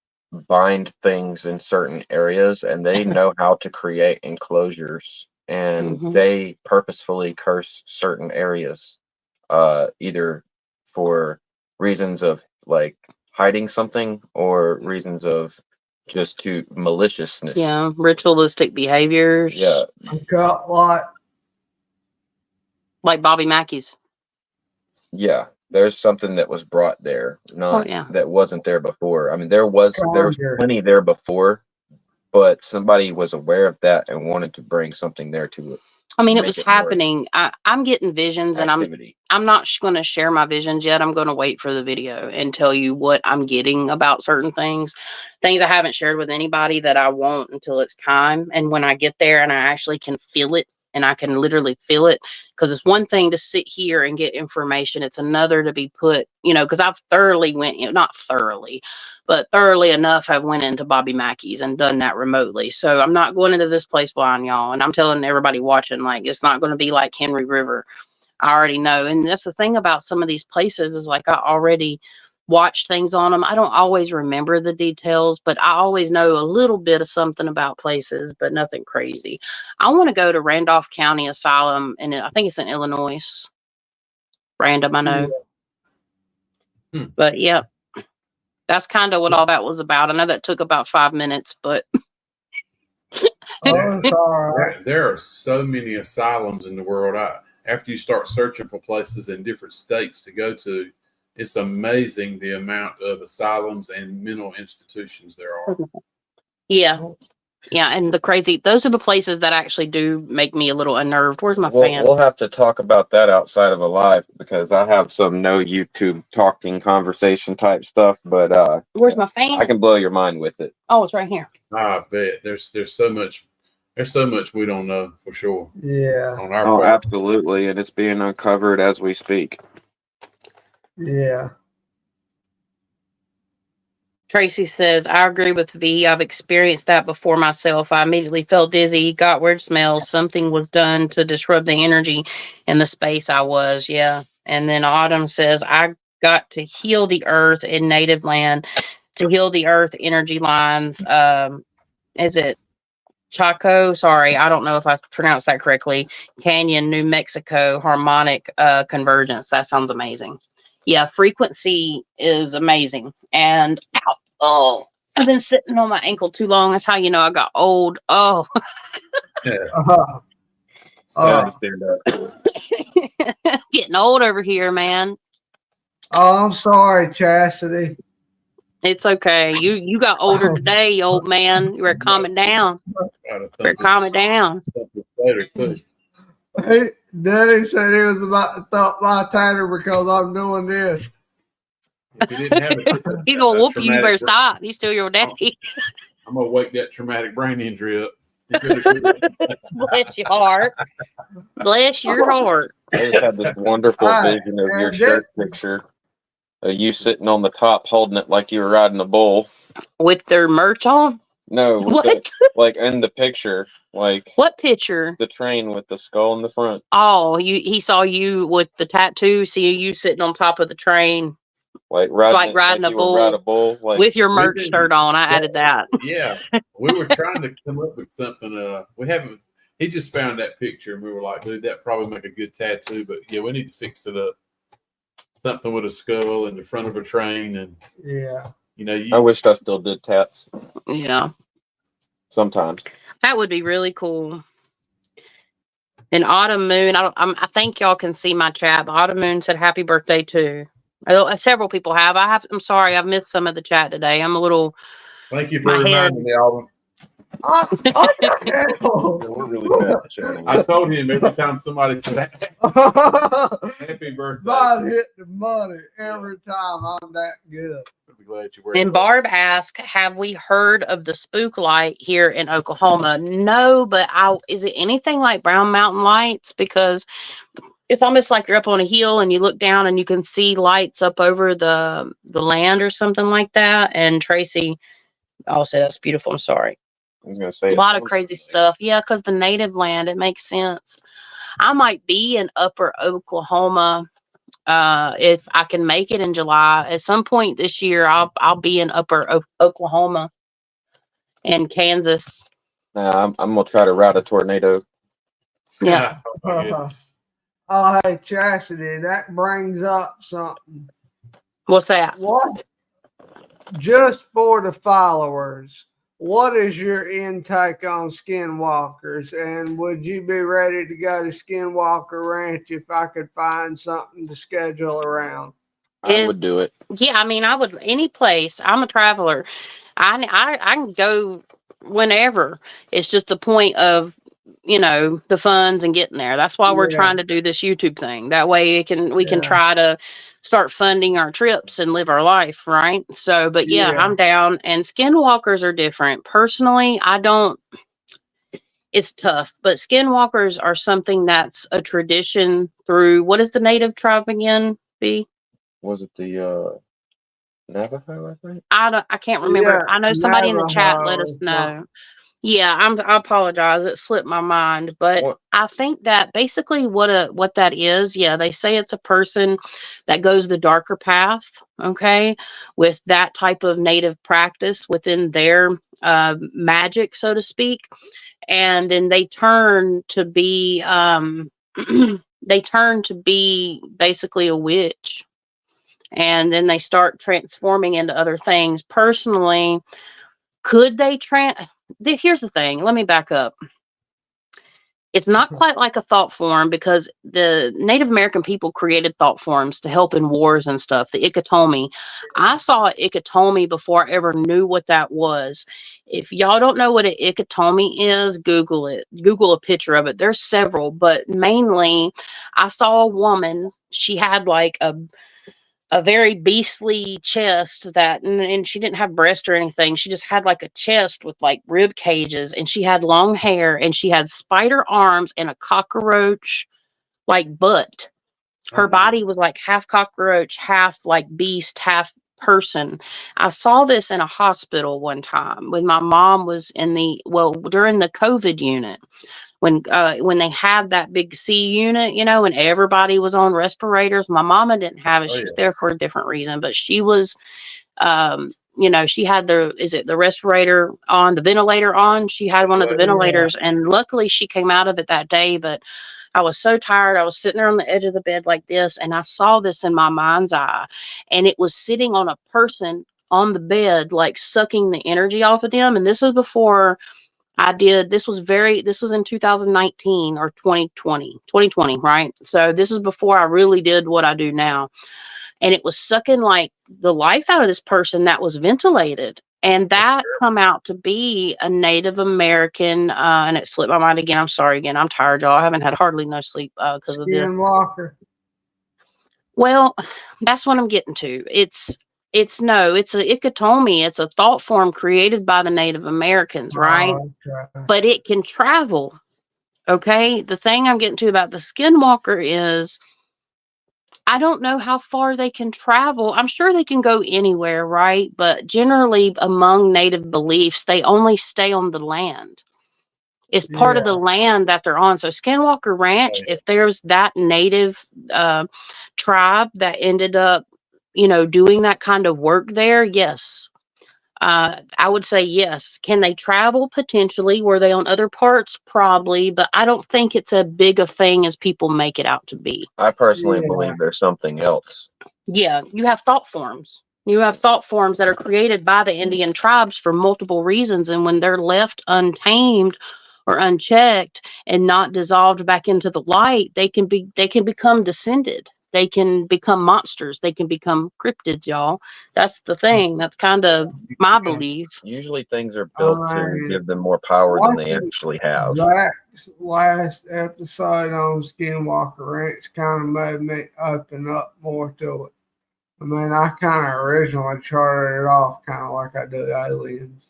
bind things in certain areas, and they know how to create enclosures, and Mhm. they purposefully curse certain areas, either for reasons of like hiding something or reasons of just to maliciousness. Yeah. Ritualistic behaviors. Yeah. Got like Bobby Mackey's. Yeah, there's something that was brought there, not yeah. that wasn't there before. I mean, there was conjure. plenty there before, but somebody was aware of that and wanted to bring something there to I mean, it make was it more happening. I'm getting visions, and activity. I'm not going to share my visions yet. I'm going to wait for the video and tell you what I'm getting about certain things I haven't shared with anybody that I won't until it's time. And when I get there and I actually can feel it, and I can literally feel it, because it's one thing to sit here and get information. It's another to be put, you know, because I've thoroughly went, you know, not thoroughly, but thoroughly enough I've went into Bobby Mackey's and done that remotely. So I'm not going into this place blind, y'all. And I'm telling everybody watching, like, it's not going to be like Henry River. I already know. And that's the thing about some of these places, is like I already watched things on them. I don't always remember the details, but I always know a little bit of something about places, but nothing crazy. I want to go to Randolph County Asylum, and I think it's in Illinois. Random, I know. Hmm. But yeah, that's kind of what all that was about. I know that took about 5 minutes, but Oh, it's all right. There are so many asylums in the world. After you start searching for places in different states to go to, it's amazing the amount of asylums and mental institutions there are. yeah. Yeah, and those are the places that actually do make me a little unnerved. Where's my fan? We'll have to talk about that outside of a live, because I have some no YouTube talking conversation type stuff, but Where's my fan? I can blow your mind with it. Oh, it's right here. I bet there's so much we don't know for sure. Yeah. On our Oh, part. absolutely, and it's being uncovered as we speak. Yeah. Tracy says, I agree with V. I've experienced that before myself. I immediately felt dizzy, got weird smells. Something was done to disrupt the energy in the space I was. Yeah. And then Autumn says, I got to heal the earth in native land, to heal the earth energy lines. Is it Chaco? Sorry, I don't know if I pronounced that correctly. Canyon, New Mexico, harmonic convergence. That sounds amazing. Yeah, frequency is amazing. And ow, oh, I've been sitting on my ankle too long. That's how you know I got old. Oh, Uh, Time to uh, stand up. getting old over here, man. oh, I'm sorry, Chastity. It's okay. You got older today, you old man. You better calm it down. Gotta Better thump calm it down. this later too. Daddy said he was about to thump my tanner because I'm doing this. If he didn't have He's gonna whoop you. You traumatic, better stop. He's still your daddy. I'm gonna wake that traumatic brain injury up. He better quit. Bless your heart. Bless your heart. I just had this wonderful vision of your and shirt picture. You sitting on the top holding it like you were riding a bull. With their merch on? No, with What? like in the picture, like What picture? the train with the skull in the front. Oh, he saw you with the tattoo, see you sitting on top of the train, Like riding, like riding like a you would ride a bull bull. Like, with your we merch did- shirt on. I added that. Yeah, we were trying to come up with something. We haven't. He just found that picture, and we were like, "Dude, that probably make a good tattoo." But yeah, we need to fix it up. Something with a skull in the front of a train, and Yeah. you know, I wished I still did tats Yeah, sometimes. that would be really cool. And Autumn Moon, I think y'all can see my chat. But Autumn Moon said happy birthday too. Several people have. I'm sorry, I've missed some of the chat today. I'm a little. thank you for My head. reminding me, Alden. We're really bad at chatting. I told him every time somebody said happy birthday. God hit the money every time. I'm that good. I'll be glad you wear And Barb asked, "Have we heard of the spook light here in Oklahoma?" No, but is it anything like Brown Mountain Lights? Because it's almost like you're up on a hill and you look down and you can see lights up over the land or something like that. And Tracy, oh, said that's beautiful. I'm sorry. I was gonna say A it lot of sounds crazy like- stuff. Yeah, because the native land, it makes sense. I might be in Upper Oklahoma if I can make it in July. At some point this year, I'll be in Upper Oklahoma and Kansas. Nah, I'm gonna try to route a tornado. Yeah. Oh, my goodness. Oh, hey, Chastity, that brings up something. What's that? What? Just for the followers, what is your intake on skinwalkers? And would you be ready to go to Skinwalker Ranch if I could find something to schedule around? I would do it. Yeah, I mean, I would any place. I'm a traveler. I can go whenever. It's just the point of the funds and getting there. That's why we're Yeah. trying to do this YouTube thing. That way we can Yeah. try to start funding our trips and live our life, right? So, but yeah, Yeah. I'm down. And skinwalkers are different. Personally, I don't. It's tough, but skinwalkers are something that's a tradition through what is the native tribe again? B. Was it the Navajo? I think. I can't remember. Yeah, I know somebody in the chat let Navajo us or know. something. Yeah, I apologize. It slipped my mind, but What? I think that basically what that is, yeah, they say it's a person that goes the darker path, okay, with that type of native practice within their magic, so to speak, and then they turn to be they turn to be basically a witch, and then they start transforming into other things. Personally, could they here's the thing, let me back up. It's not quite like a thought form because the Native American people created thought forms to help in wars and stuff. The Ikatomi. I saw an Ikatomi before I ever knew what that was. If y'all don't know what an Ikatomi is, Google it. Google a picture of it. There's several, but mainly I saw a woman. She had like a very beastly chest and she didn't have breast or anything. She just had like a chest with like rib cages, and she had long hair, and she had spider arms and a cockroach like butt. Her body was like half cockroach, half like beast, half person. I saw this in a hospital one time when my mom was during the COVID unit, when they had that big C unit, and everybody was on respirators. My mama didn't have it. Oh She yeah. was there for a different reason, but she was, she had the respirator on, the ventilator on. She had one of the Yeah. ventilators, and luckily she came out of it that day. But I was so tired. I was sitting there on the edge of the bed like this, and I saw this in my mind's eye, and it was sitting on a person on the bed, like sucking the energy off of them. And this was before this was in 2019 or 2020, right? So this is before I really did what I do now. And it was sucking like the life out of this person that was ventilated. And that come out to be a Native American, and it slipped my mind again. I'm sorry again. I'm tired, y'all. I haven't had hardly no sleep because of this. Skinwalker. Well, that's what I'm getting to. It's a Ikatomi. It's a thought form created by the Native Americans, right? Oh, okay. But it can travel. Okay. The thing I'm getting to about the skinwalker is I don't know how far they can travel. I'm sure they can go anywhere, right? But generally, among Native beliefs, they only stay on the land. It's part of the Yeah. land that they're on. So, Skinwalker Oh Ranch, yeah. if there's that Native tribe that ended up, doing that kind of work there, yes. I would say yes. Can they travel? Potentially. Were they on other parts? Probably. But I don't think it's as big a thing as people make it out to be. I personally Yeah. believe there's something else. Yeah, you have thought forms. You have thought forms that are created by the Indian tribes for multiple reasons. And when they're left untamed or unchecked and not dissolved back into the light, they can become descended. They can become monsters. They can become cryptids, y'all. That's the thing. That's kind of my belief. Usually things are I built to mean, give them more power than they watching actually have. Zach's last episode on Skinwalker Ranch kind of made me open up more to it. I mean, I kind of originally charted it off kind of like I do aliens.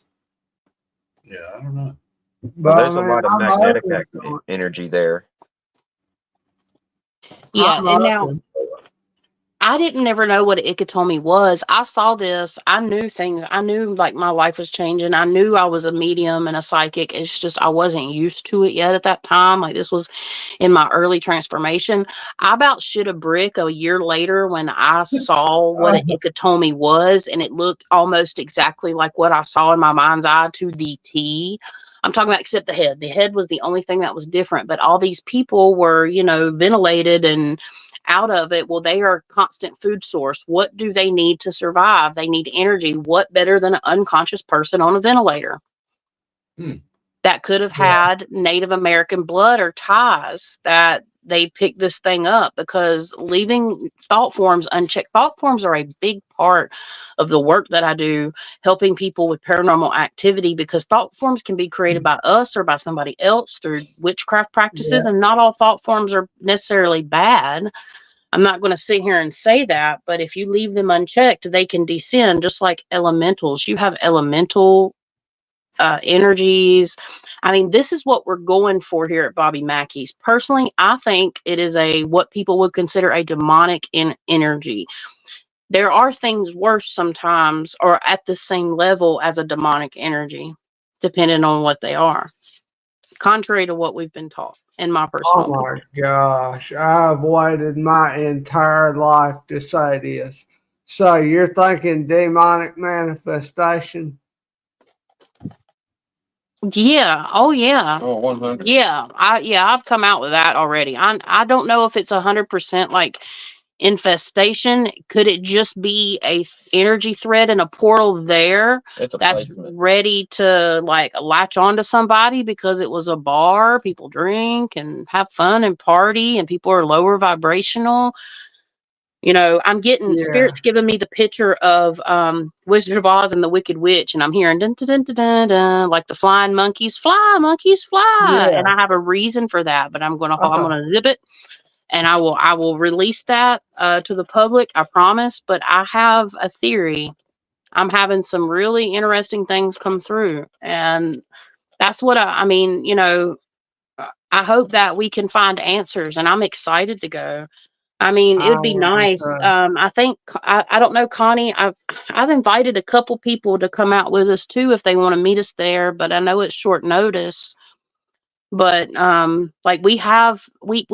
Yeah, I don't know. But There's I a mean, lot of I'm magnetic open to it. energy there. Yeah, I'm and now open. I didn't ever know what Ikatomi was. I saw this. I knew things. I knew like my life was changing. I knew I was a medium and a psychic. It's just I wasn't used to it yet at that time. Like this was in my early transformation. I about shit a brick a year later when I saw what an Ikatomi was, and it looked almost exactly like what I saw in my mind's eye to the T. I'm talking about except the head. The head was the only thing that was different, but all these people were, ventilated and out of it. Well, they are a constant food source. What do they need to survive? They need energy. What better than an unconscious person on a ventilator that could have Yeah. had Native American blood or ties that they picked this thing up? Because leaving thought forms unchecked, thought forms are a big part of the work that I do, helping people with paranormal activity, because thought forms can be created by us or by somebody else through witchcraft practices. Yeah. And not all thought forms are necessarily bad. I'm not going to sit here and say that, but if you leave them unchecked, they can descend just like elementals. You have elemental energies. I mean, this is what we're going for here at Bobby Mackey's. Personally, I think it is what people would consider a demonic energy. There are things worse sometimes or at the same level as a demonic energy, depending on what they are, contrary to what we've been taught, in my personal Oh opinion. my gosh. I've waited my entire life to say this. So you're thinking demonic manifestation? Yeah. Oh, yeah. Oh, 100. Yeah. I've come out with that already. I don't know if it's 100% like infestation. Could it just be a energy thread and a portal there It's a that's placement. ready to like latch onto somebody because it was a bar, people drink and have fun and party, and people are lower vibrational? I'm getting Yeah. spirits giving me the picture of Wizard of Oz and the Wicked Witch, and I'm hearing dun, dun, dun, dun, dun, dun, like the flying monkeys fly, Yeah. and I have a reason for that, but I'm Uh, gonna zip it, and I will release that to the public. I promise. But I have a theory. I'm having some really interesting things come through, and that's what I mean. I hope that we can find answers, and I'm excited to go. I mean, it I would be wouldn't nice. say. I think I don't know, Connie. I've invited a couple people to come out with us too if they want to meet us there, but I know it's short notice. But like we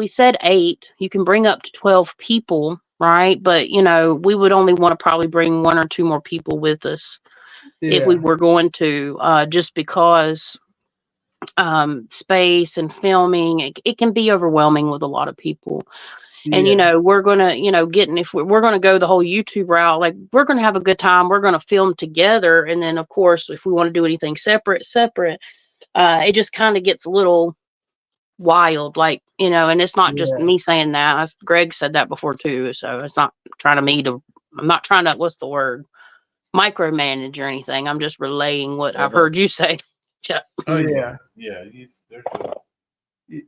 said 8. You can bring up to 12 people, right? But we would only want to probably bring 1 or 2 more people with us if we Yeah, were going to, just because space and filming, it can be overwhelming with a lot of people. And yeah, we're gonna, getting if we're gonna go the whole YouTube route, like we're gonna have a good time. We're gonna film together, and then of course, if we want to do anything separate, it just kind of gets a little wild, like and it's not just yeah, me saying that. Greg said that before too, so it's not trying to me to. I'm not trying to. What's the word? Micromanage or anything. I'm just relaying what I've heard you say. Chuck. Oh yeah. yeah. There's You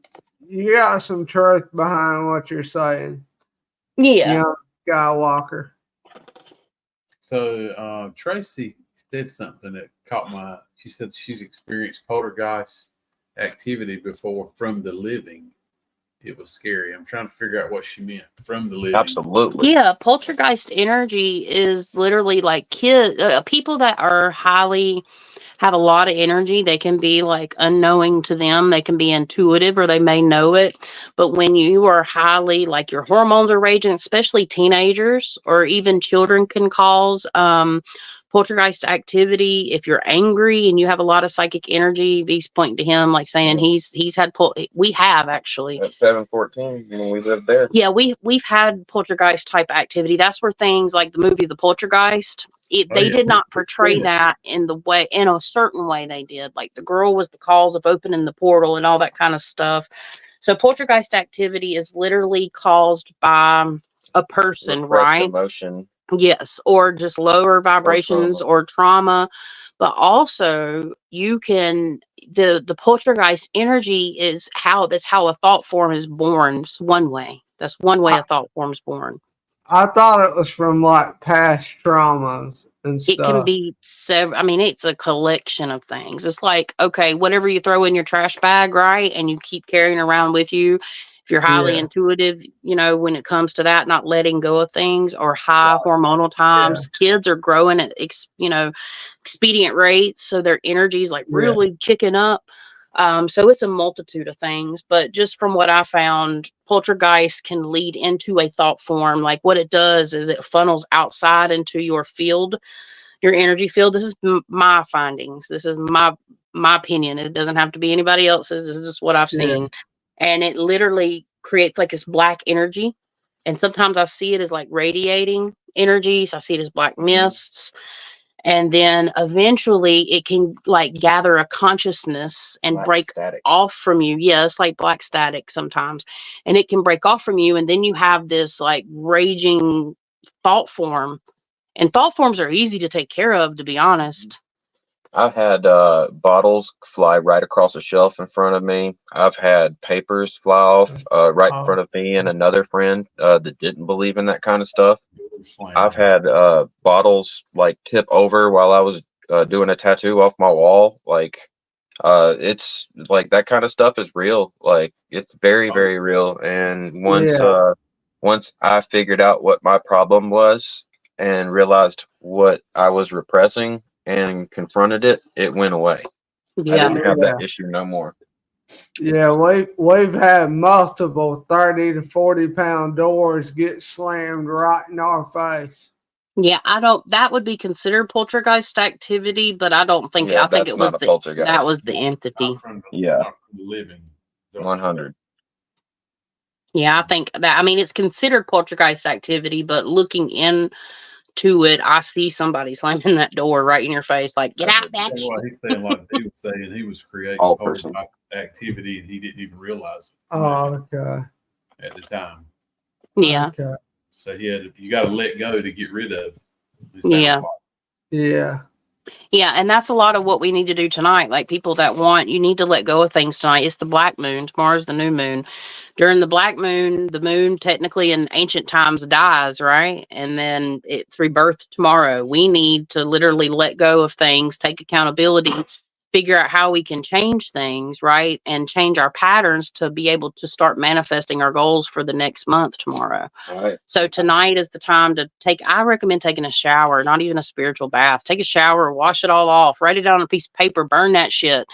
you got some truth behind what you're saying, Yeah. young Skywalker. So Tracy said something that caught my. She said she's experienced poltergeist activity before from the living. It was scary. I'm trying to figure out what she meant from the living. Absolutely. Yeah, poltergeist energy is literally like people that are highly have a lot of energy. They can be like unknowing to them. They can be intuitive or they may know it. But when you are highly, like your hormones are raging, especially teenagers or even children can cause poltergeist activity. If you're angry and you have a lot of psychic energy, V's pointing to him like saying he's had we have actually. At 714 when we lived there. Yeah, we've had poltergeist type activity. That's where things like the movie The Poltergeist, they did not portray that in a certain way they did. Like the girl was the cause of opening the portal and all that kind of stuff. So poltergeist activity is literally caused by a person, Repressed right? emotion. Yes, or just lower vibrations or trauma. But also you can the poltergeist energy that's how a thought form is born. It's one way. That's one way I, a thought form is born. I thought it was from like past traumas and It can stuff. be I mean, it's a collection of things. It's like, okay, whatever you throw in your trash bag, right? And you keep carrying around with you. If you're highly Yeah, intuitive, when it comes to that, not letting go of things or high Right. hormonal yeah, times, kids are growing at, expedient rates. So their energy is like yeah, really kicking up. So it's a multitude of things, but just from what I found, poltergeist can lead into a thought form. Like what it does is it funnels outside into your field, your energy field. This is my findings. This is my opinion. It doesn't have to be anybody else's. This is just what I've yeah, seen. And it literally creates like this black energy. And sometimes I see it as like radiating energies. I see it as black mists. And then eventually it can like gather a consciousness and Black break static. off from you. Yeah, it's like black static sometimes. And it can break off from you. And then you have this like raging thought form. And thought forms are easy to take care of, to be honest. I've had bottles fly right across a shelf in front of me. I've had papers fly off right in front of me and another friend that didn't believe in that kind of stuff. I've had bottles like tip over while I was doing a tattoo off my wall. Like it's like that kind of stuff is real. Like it's very, very real. And yeah, once I figured out what my problem was and realized what I was repressing and confronted it, it went away. I Yeah. didn't have yeah. that issue no more. Yeah, we've had multiple 30 to 40 pound doors get slammed right in our face. Yeah, that would be considered poltergeist activity, but I don't think, Yeah, I think that's it was not a that poltergeist. was the entity. Yeah. Not from the living. 100. Yeah, I think that, I mean, it's considered poltergeist activity, but looking into it, I see somebody slamming that door right in your face, like, get out, That's bitch. what he's saying. Like he was saying, he was creating All person. poltergeist activity, and he didn't even realize it Oh, okay. at the time. Yeah. Okay. So you got to let go to get rid of. It sounds Yeah. like. Yeah. Yeah, and that's a lot of what we need to do tonight. Like people that you need to let go of things tonight. It's the black moon. Tomorrow's the new moon. During the black moon, the moon technically in ancient times dies, right? And then it's rebirthed tomorrow. We need to literally let go of things, take accountability, figure out how we can change things, right? And change our patterns to be able to start manifesting our goals for the next month tomorrow. All right. So tonight is the time to I recommend taking a shower, not even a spiritual bath. Take a shower, wash it all off, write it down on a piece of paper, burn that shit,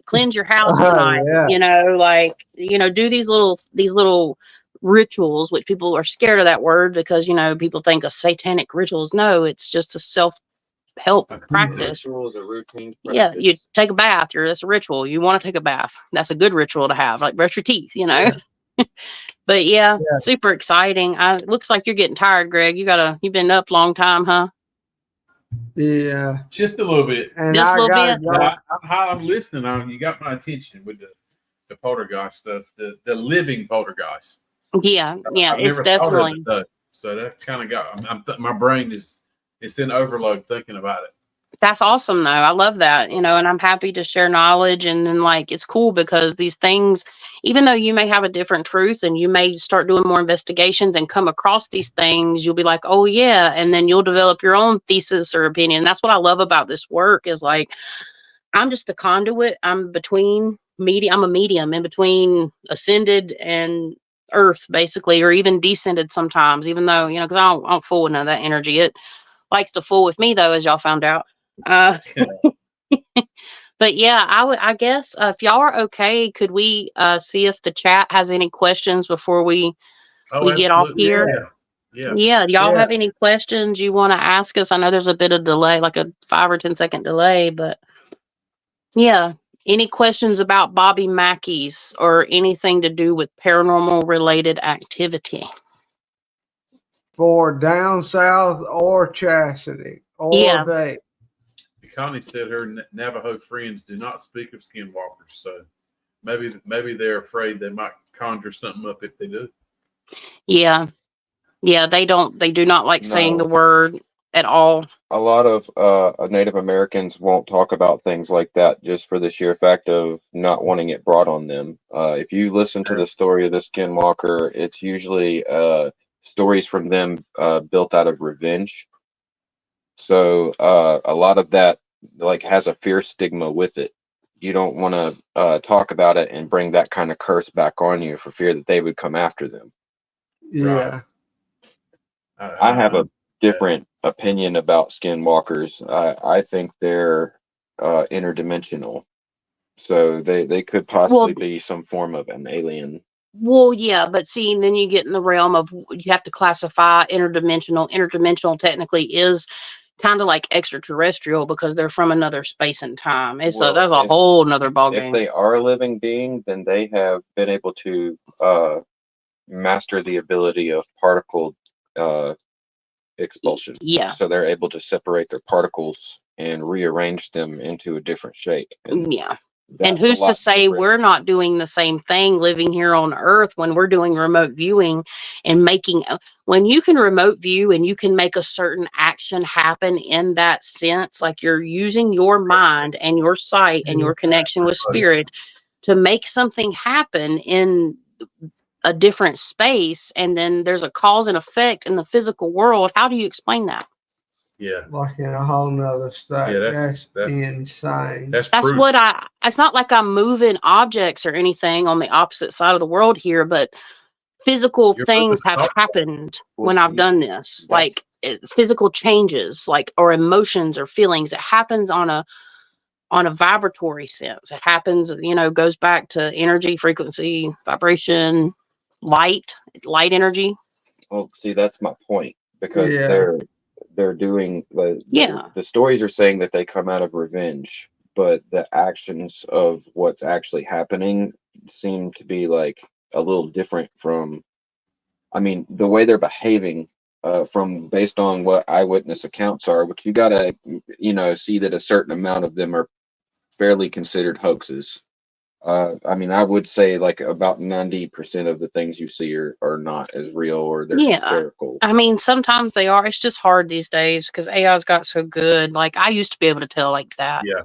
cleanse your house tonight. yeah. Do these little rituals, which people are scared of that word because, people think of satanic rituals. No, it's just a self-help practice. Ritual is a routine practice. Yeah, you take a bath. That's a ritual. You want to take a bath. That's a good ritual to have, like brush your teeth, Yeah. But yeah, Yeah. super exciting. Looks like you're getting tired, Greg. You've been up a long time, huh? Yeah. Just a little bit. And Just a I little gotta bit? go. I'm listening. You got my attention with the poltergeist stuff, the living poltergeist. Yeah, I've it's never thought of definitely. it though. So that kind of got my brain it's in overload thinking about it. That's awesome, though. I love that, and I'm happy to share knowledge. And then, it's cool because these things, even though you may have a different truth and you may start doing more investigations and come across these things, you'll be like, oh, yeah. And then you'll develop your own thesis or opinion. That's what I love about this work is I'm just a conduit. I'm a medium in between ascended and earth, basically, or even descended sometimes, even though, because I don't fool with none of that energy. It likes to fool with me, though, as y'all found out. But yeah, I guess if y'all are okay, could we see if the chat has any questions before we get off Absolutely. here? Yeah. Yeah, do y'all Yeah. have any questions you want to ask us? I know there's a bit of delay, like a 5 or 10 second delay, but yeah. Any questions about Bobby Mackey's or anything to do with paranormal related activity? For down south or Chastity or Yeah. they. Connie said her Navajo friends do not speak of skinwalkers, so maybe they're afraid they might conjure something up if they do. Yeah. Yeah, they do not like saying the No. word at all. A lot of Native Americans won't talk about things like that just for the sheer fact of not wanting it brought on them. If you listen to the story of the Skinwalker, it's usually stories from them built out of revenge. So a lot of that has a fear stigma with it. You don't want to talk about it and bring that kind of curse back on you for fear that they would come after them. Yeah. I have a different opinion about skinwalkers. I think they're interdimensional, so they could possibly be some form of an alien. Well, yeah, but see, then you get in the realm of you have to classify interdimensional. Interdimensional technically is kind of like extraterrestrial because they're from another space and time. That's a whole nother ballgame. If they are a living being, then they have been able to master the ability of particle expulsion. Yeah. So they're able to separate their particles and rearrange them into a different shape. And yeah. And who's to say we're not doing the same thing living here on Earth when we're doing remote viewing and when you can remote view and you can make a certain action happen in that sense, like you're using your mind and your sight and your connection with spirit to make something happen in a different space, and then there's a cause and effect in the physical world. How do you explain that? Yeah. Like in a whole nother state. Yeah, that's insane. That's what it's not like I'm moving objects or anything on the opposite side of the world here, but physical things have happened when I've done this, like physical changes, or emotions or feelings. It happens on a vibratory sense. It happens, goes back to energy, frequency, vibration, light energy. Well, see, that's my point, because they're doing the stories are saying that they come out of revenge, but the actions of what's actually happening seem to be a little different from, the way they're behaving from based on what eyewitness accounts are, which you gotta see that a certain amount of them are fairly considered hoaxes. I would say about 90% of the things you see are not as real, or they're hysterical. Sometimes they are. It's just hard these days because AI's got so good. I used to be able to tell like that. Yeah.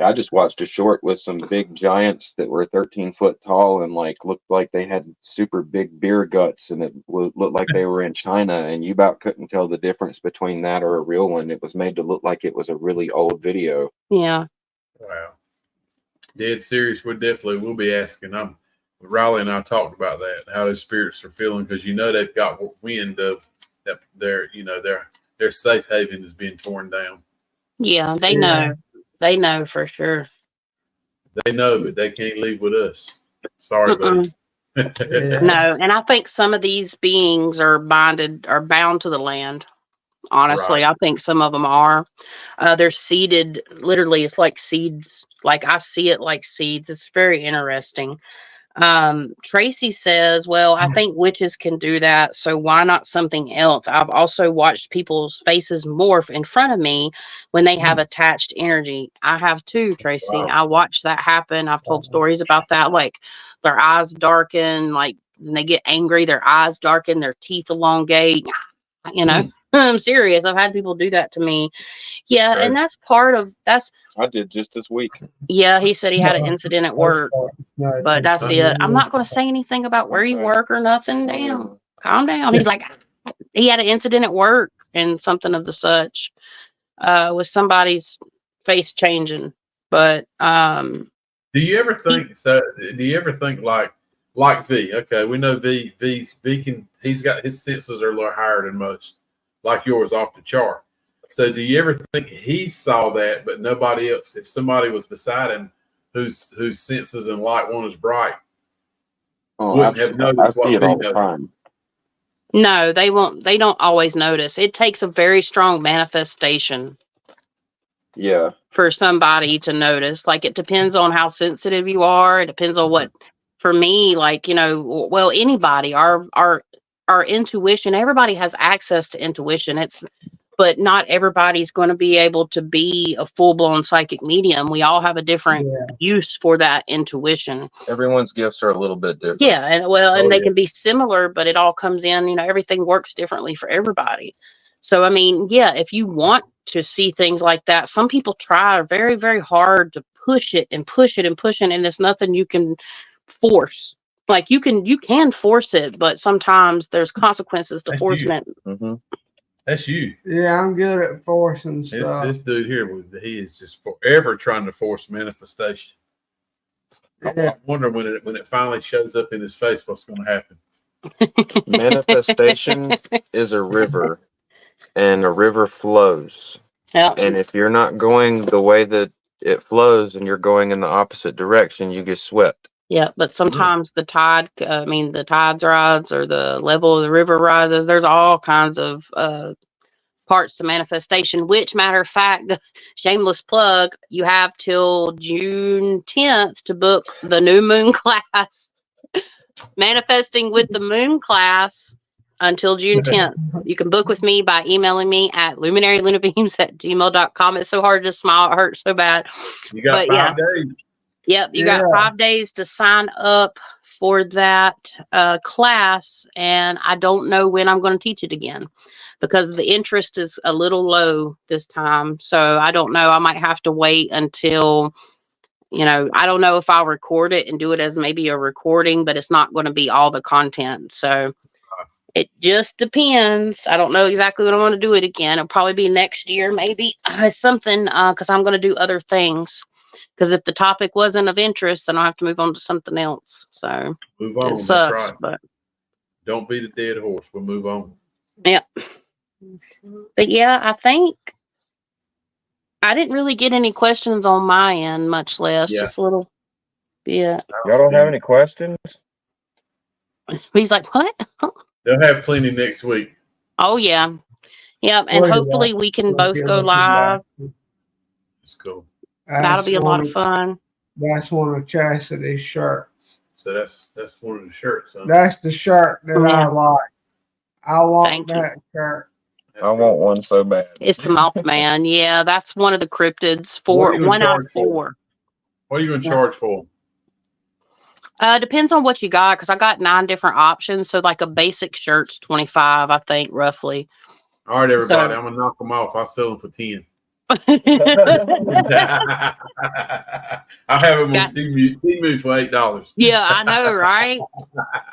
I just watched a short with some big giants that were 13 foot tall and looked like they had super big beer guts, and it looked like they were in China, and you about couldn't tell the difference between that or a real one. It was made to look like it was a really old video. Yeah. Wow. Dead serious. We'll be asking. Riley and I talked about that, how those spirits are feeling, because they've got wind of that their safe haven is being torn down. Yeah, they Yeah. know. They know for sure. They know, but they can't leave with us. Sorry, buddy. Yeah. No, and I think some of these beings are bound to the land. Honestly, Right. I think some of them are. They're seeded. Literally, it's like seeds. Like I see it like seeds. It's very interesting. Tracy says, well, I think witches can do that, so why not something else? I've also watched people's faces morph in front of me when they have attached energy. I have too, Tracy. Wow. I watched that happen. I've told stories about that, like their eyes darken, like when they get angry, their eyes darken, their teeth elongate. I'm serious. I've had people do that to me. Yeah, and Crazy. that's I did just this week. yeah, he said he had an incident at work. But that's it. I'm not going to say anything about where you work or nothing. Damn, calm down. He's like, he had an incident at work and something of the such, with somebody's face changing. But Do you ever think so? Do you ever think like V? Okay, we know V he's got his senses are a little higher than most, like yours off the chart. So do you ever think he saw that, but nobody else? If somebody was beside him whose senses and light one is bright, wouldn't have noticed I see what it V all the noticed. time. no, they won't. They don't always notice. It takes a very strong manifestation Yeah. for somebody to notice. Like it depends on how sensitive you are. It depends on what. For me, like well, anybody, our intuition. Everybody has access to intuition. But not everybody's going to be able to be a full-blown psychic medium. We all have a different use for that intuition. Everyone's gifts are a little bit different. Yeah, and they Yeah. can be similar, but it all comes in, everything works differently for everybody. So, I mean, yeah, if you want to see things like that, some people try very, very hard to push it and push it and push it, and it's nothing you can force. Like you can force it, but sometimes there's consequences to That's forcing you. it. Mm-hmm. That's you. Yeah, I'm good at forcing stuff. This dude here, he is just forever trying to force manifestation. I wonder when it finally shows up in his face, what's going to happen. Manifestation is a river, and a river flows. Yeah. And if you're not going the way that it flows and you're going in the opposite direction, you get swept. Yeah, but sometimes the tides rise or the level of the river rises. There's all kinds of parts to manifestation, which, matter of fact, shameless plug, you have till June 10th to book the new moon class. Manifesting with the moon class until June 10th. You can book with me by emailing me at luminarylunabeams@gmail.com. It's so hard to smile. It hurts so bad. You got 5 days. Yep, you got 5 days to sign up for that class, and I don't know when I'm going to teach it again because the interest is a little low this time. So I don't know. I might have to wait until, I don't know if I'll record it and do it as maybe a recording, but it's not going to be all the content. So it just depends. I don't know exactly when I want to do it again. It'll probably be next year, maybe something, because I'm going to do other things. Because if the topic wasn't of interest, then I'll have to move on to something else. So Move on. it sucks, That's right. but Don't beat a dead horse. We'll move on. yeah. But yeah, I think I didn't really get any questions on my end, much less just a little bit. Y'all don't have any questions? He's like, what? They'll have plenty next week. Oh yeah. Yep. And hopefully we can both go live. It's cool. That'll be a lot of fun. That's one of Chastity's shirts. So that's one of the shirts. Huh? That's the shirt that I like. I want Thank that shirt. I want one so bad. It's the Mothman. Yeah, that's one of the cryptids. One out of 4. What are you going to charge for? Depends on what you got, because I got 9 different options. So like a basic shirt's $25, I think, roughly. All right, everybody, I'm going to knock them off. I'll sell them for 10. I'll have them on Temu for $8. Yeah, I know, right?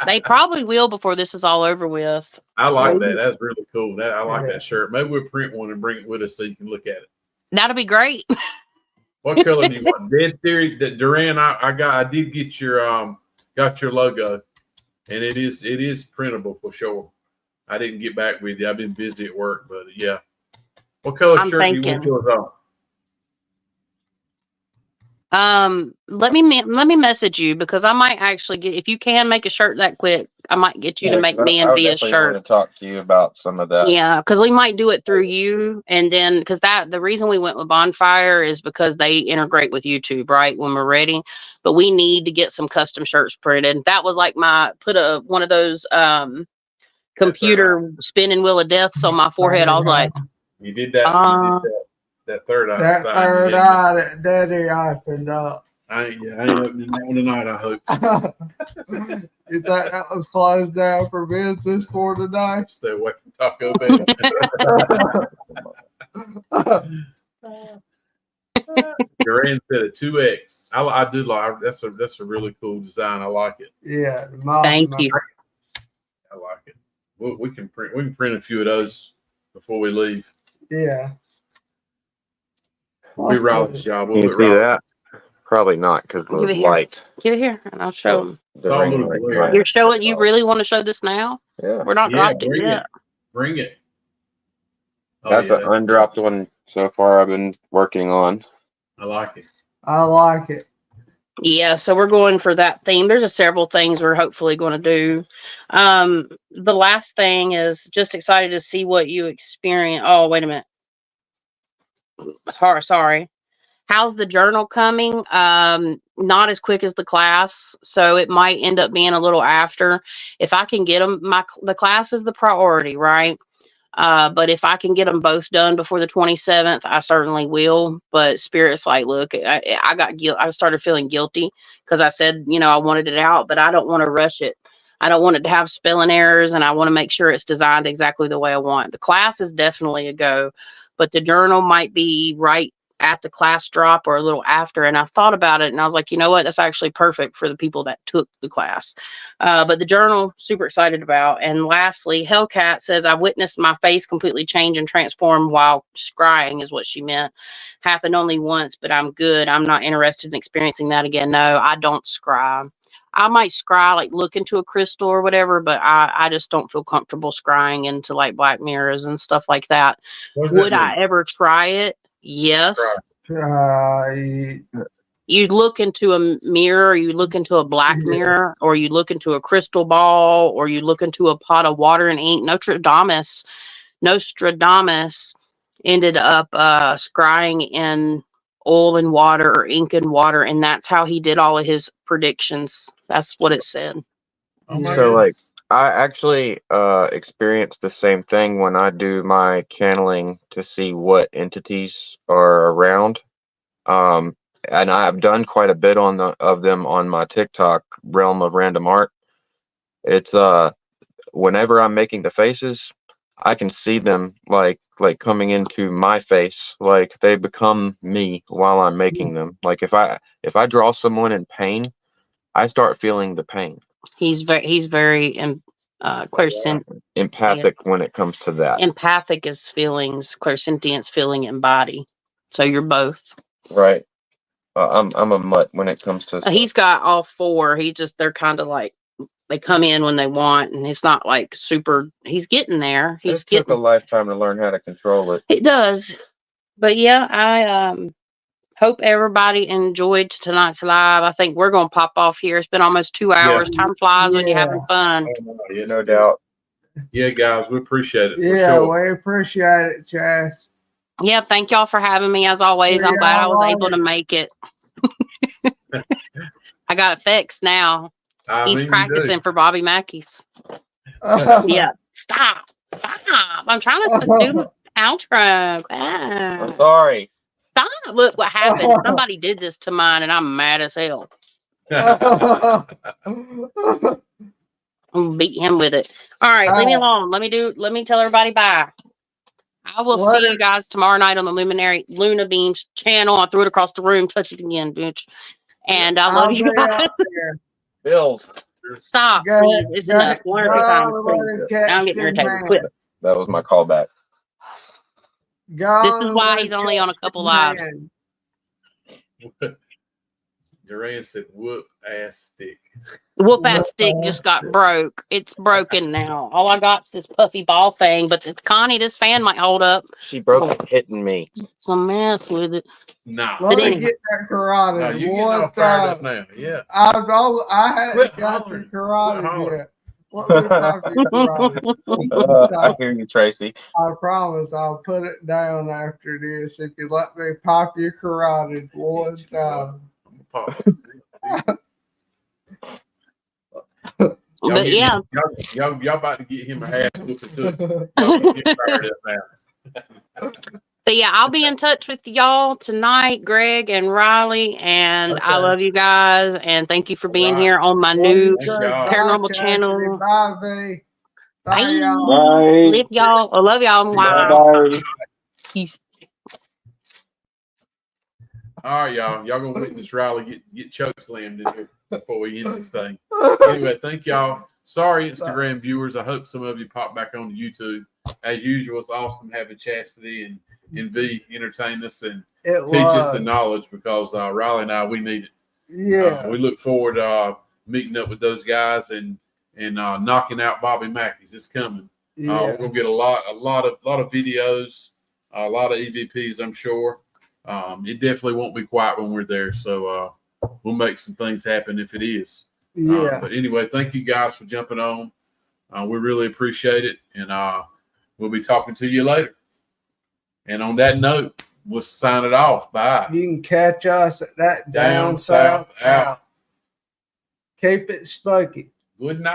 They probably will before this is all over with. I like that. That's really cool. I like that shirt. Maybe we'll print one and bring it with us so you can look at it. That'll be great. What color do you want? Dead Series. That Duran, I did get your logo, and it is printable for sure. I didn't get back with you. I've been busy at work, but yeah. What color I'm shirt do you want thinking. yours on? Let me message you because I might actually get, if you can make a shirt that quick, I might get you to make me and V a shirt. To talk to you about some of that. Yeah, because we might do it through you, and then because the reason we went with Bonfire is because they integrate with YouTube, right? When we're ready, but we need to get some custom shirts printed. That was like one of those computer spinning wheel of deaths on my forehead. I was like, You did that. You did that third eye. That sign third you had eye that Daddy opened up. I ain't opening that one tonight, I hope. You thought that was closed down for business for tonight? Stay away from Taco Bell. Duran said a 2X. I do like that's a really cool design. I like it. Yeah. thank you. I like it. We can print a few of those before we leave. Yeah. We'll be Raleigh's job. Can you see that? Probably not because Give it the here. light. Give it here, and I'll show them. It's all a little glare. You're showing. You really want to show this now? Yeah. We're not dropped it bring yet. it. Bring it. Oh, That's an undropped one so far I've been working on. I like it. I like it. Yeah, so we're going for that theme. There's several things we're hopefully going to do. The last thing is just excited to see what you experience. Oh, wait a minute. Sorry. How's the journal coming? Not as quick as the class, so it might end up being a little after. If I can get them, the class is the priority, right? But if I can get them both done before the 27th, I certainly will. But Spirit's like, look, I started feeling guilty because I said, I wanted it out, but I don't want to rush it. I don't want it to have spelling errors, and I want to make sure it's designed exactly the way I want. The class is definitely a go, but the journal might be right at the class drop or a little after. And I thought about it and I was like, you know what? That's actually perfect for the people that took the class. But the journal, super excited about. And lastly, Hellcat says, I've witnessed my face completely change and transform while scrying is what she meant. Happened only once, but I'm good. I'm not interested in experiencing that again. No, I don't scry. I might scry, like look into a crystal or whatever, but I just don't feel comfortable scrying into like black mirrors and stuff like that. Would I ever try it? Yes. You look into a mirror, you look into a black mirror, or you look into a crystal ball, or you look into a pot of water and ink. Nostradamus ended up scrying in oil and water or ink and water, and that's how he did all of his predictions. That's what it said. So like I actually experience the same thing when I do my channeling to see what entities are around. And I've done quite a bit of them on my TikTok, Realm of Random Art. It's whenever I'm making the faces, I can see them like coming into my face, like they become me while I'm making them. Like if I draw someone in pain, I start feeling the pain. He's very empathic when it comes to that. Empathic is feelings, clairsentience feeling and body. So you're both. Right. I'm a mutt when it comes to he's got all four. They're kind of like they come in when they want, and it's not like super. He's getting there. It took a lifetime to learn how to control it. It does, but yeah, I hope everybody enjoyed tonight's live. I think we're gonna pop off here. It's been almost 2 hours. Yeah. Time flies when you're having fun. Yeah, no doubt. Yeah, guys, we appreciate it. Yeah, we appreciate it, Chas. Yeah, thank y'all for having me as always. Yeah, I'm glad I was able to make it. I got it fixed now. He's practicing for Bobby Mackey's. Yeah, stop. I'm trying to do the outro. I'm sorry. Stop. Look what happened. Somebody did this to mine and I'm mad as hell. Beat him with it. All right, leave me alone. Let me tell everybody bye. I will see you guys tomorrow night on the Luna Beams channel. I threw it across the room. Touch it again, bitch. And I love you guys. Bills. Stop, please. It's enough. One or two times, please. Now I'm getting irritated. Quit. That was my callback. This is why he's only on a couple lives. Duran said, "Whoop ass stick." Whoop ass stick just got broke. It's broken now. All I got's this puffy ball thing. But Connie, this fan might hold up. She broke it hitting me. Some mess with it. Nah. Let me anyway. get that carotid. No, you getting all fired up now. Yeah. I hadn't Quit got hollering. the carotid Quit hollering. yet. Let me pop your carotid. I hear you, Tracy. I promise I'll put it down after this if you let me pop your carotid one time. I'm gonna pop. But yeah. Y'all about to get him a ass whooping too. Y'all get fired up now. But yeah, I'll be in touch with y'all tonight, Greg and Riley, and I Okay. love you guys, and thank you for being All right. here on my Well, new you Thank say y'all. paranormal bye, channel. Cassidy. Bye, V. Bye, Bye. y'all. Bye. Love y'all. I love y'all. Wow. Bye. Peace. All right, y'all. Y'all gonna witness Riley get choke slammed in here before we end this thing. Anyway, thank y'all. Sorry, Instagram viewers. I hope some of you pop back on YouTube. As usual, it's awesome having Chastity and V entertain us and It teach us the was. knowledge because Riley and I, we need it. Yeah. We look forward to meeting up with those guys and knocking out Bobby Mackey's. It's coming. Yeah. We're gonna get a lot of videos, a lot of EVPs, I'm sure. It definitely won't be quiet when we're there. So we'll make some things happen if it is. Yeah. But anyway, thank you guys for jumping on. We really appreciate it. And we'll be talking to you later. And on that note, we'll sign it off. Bye. You can catch us at that Down South out. Keep it spooky. Good night.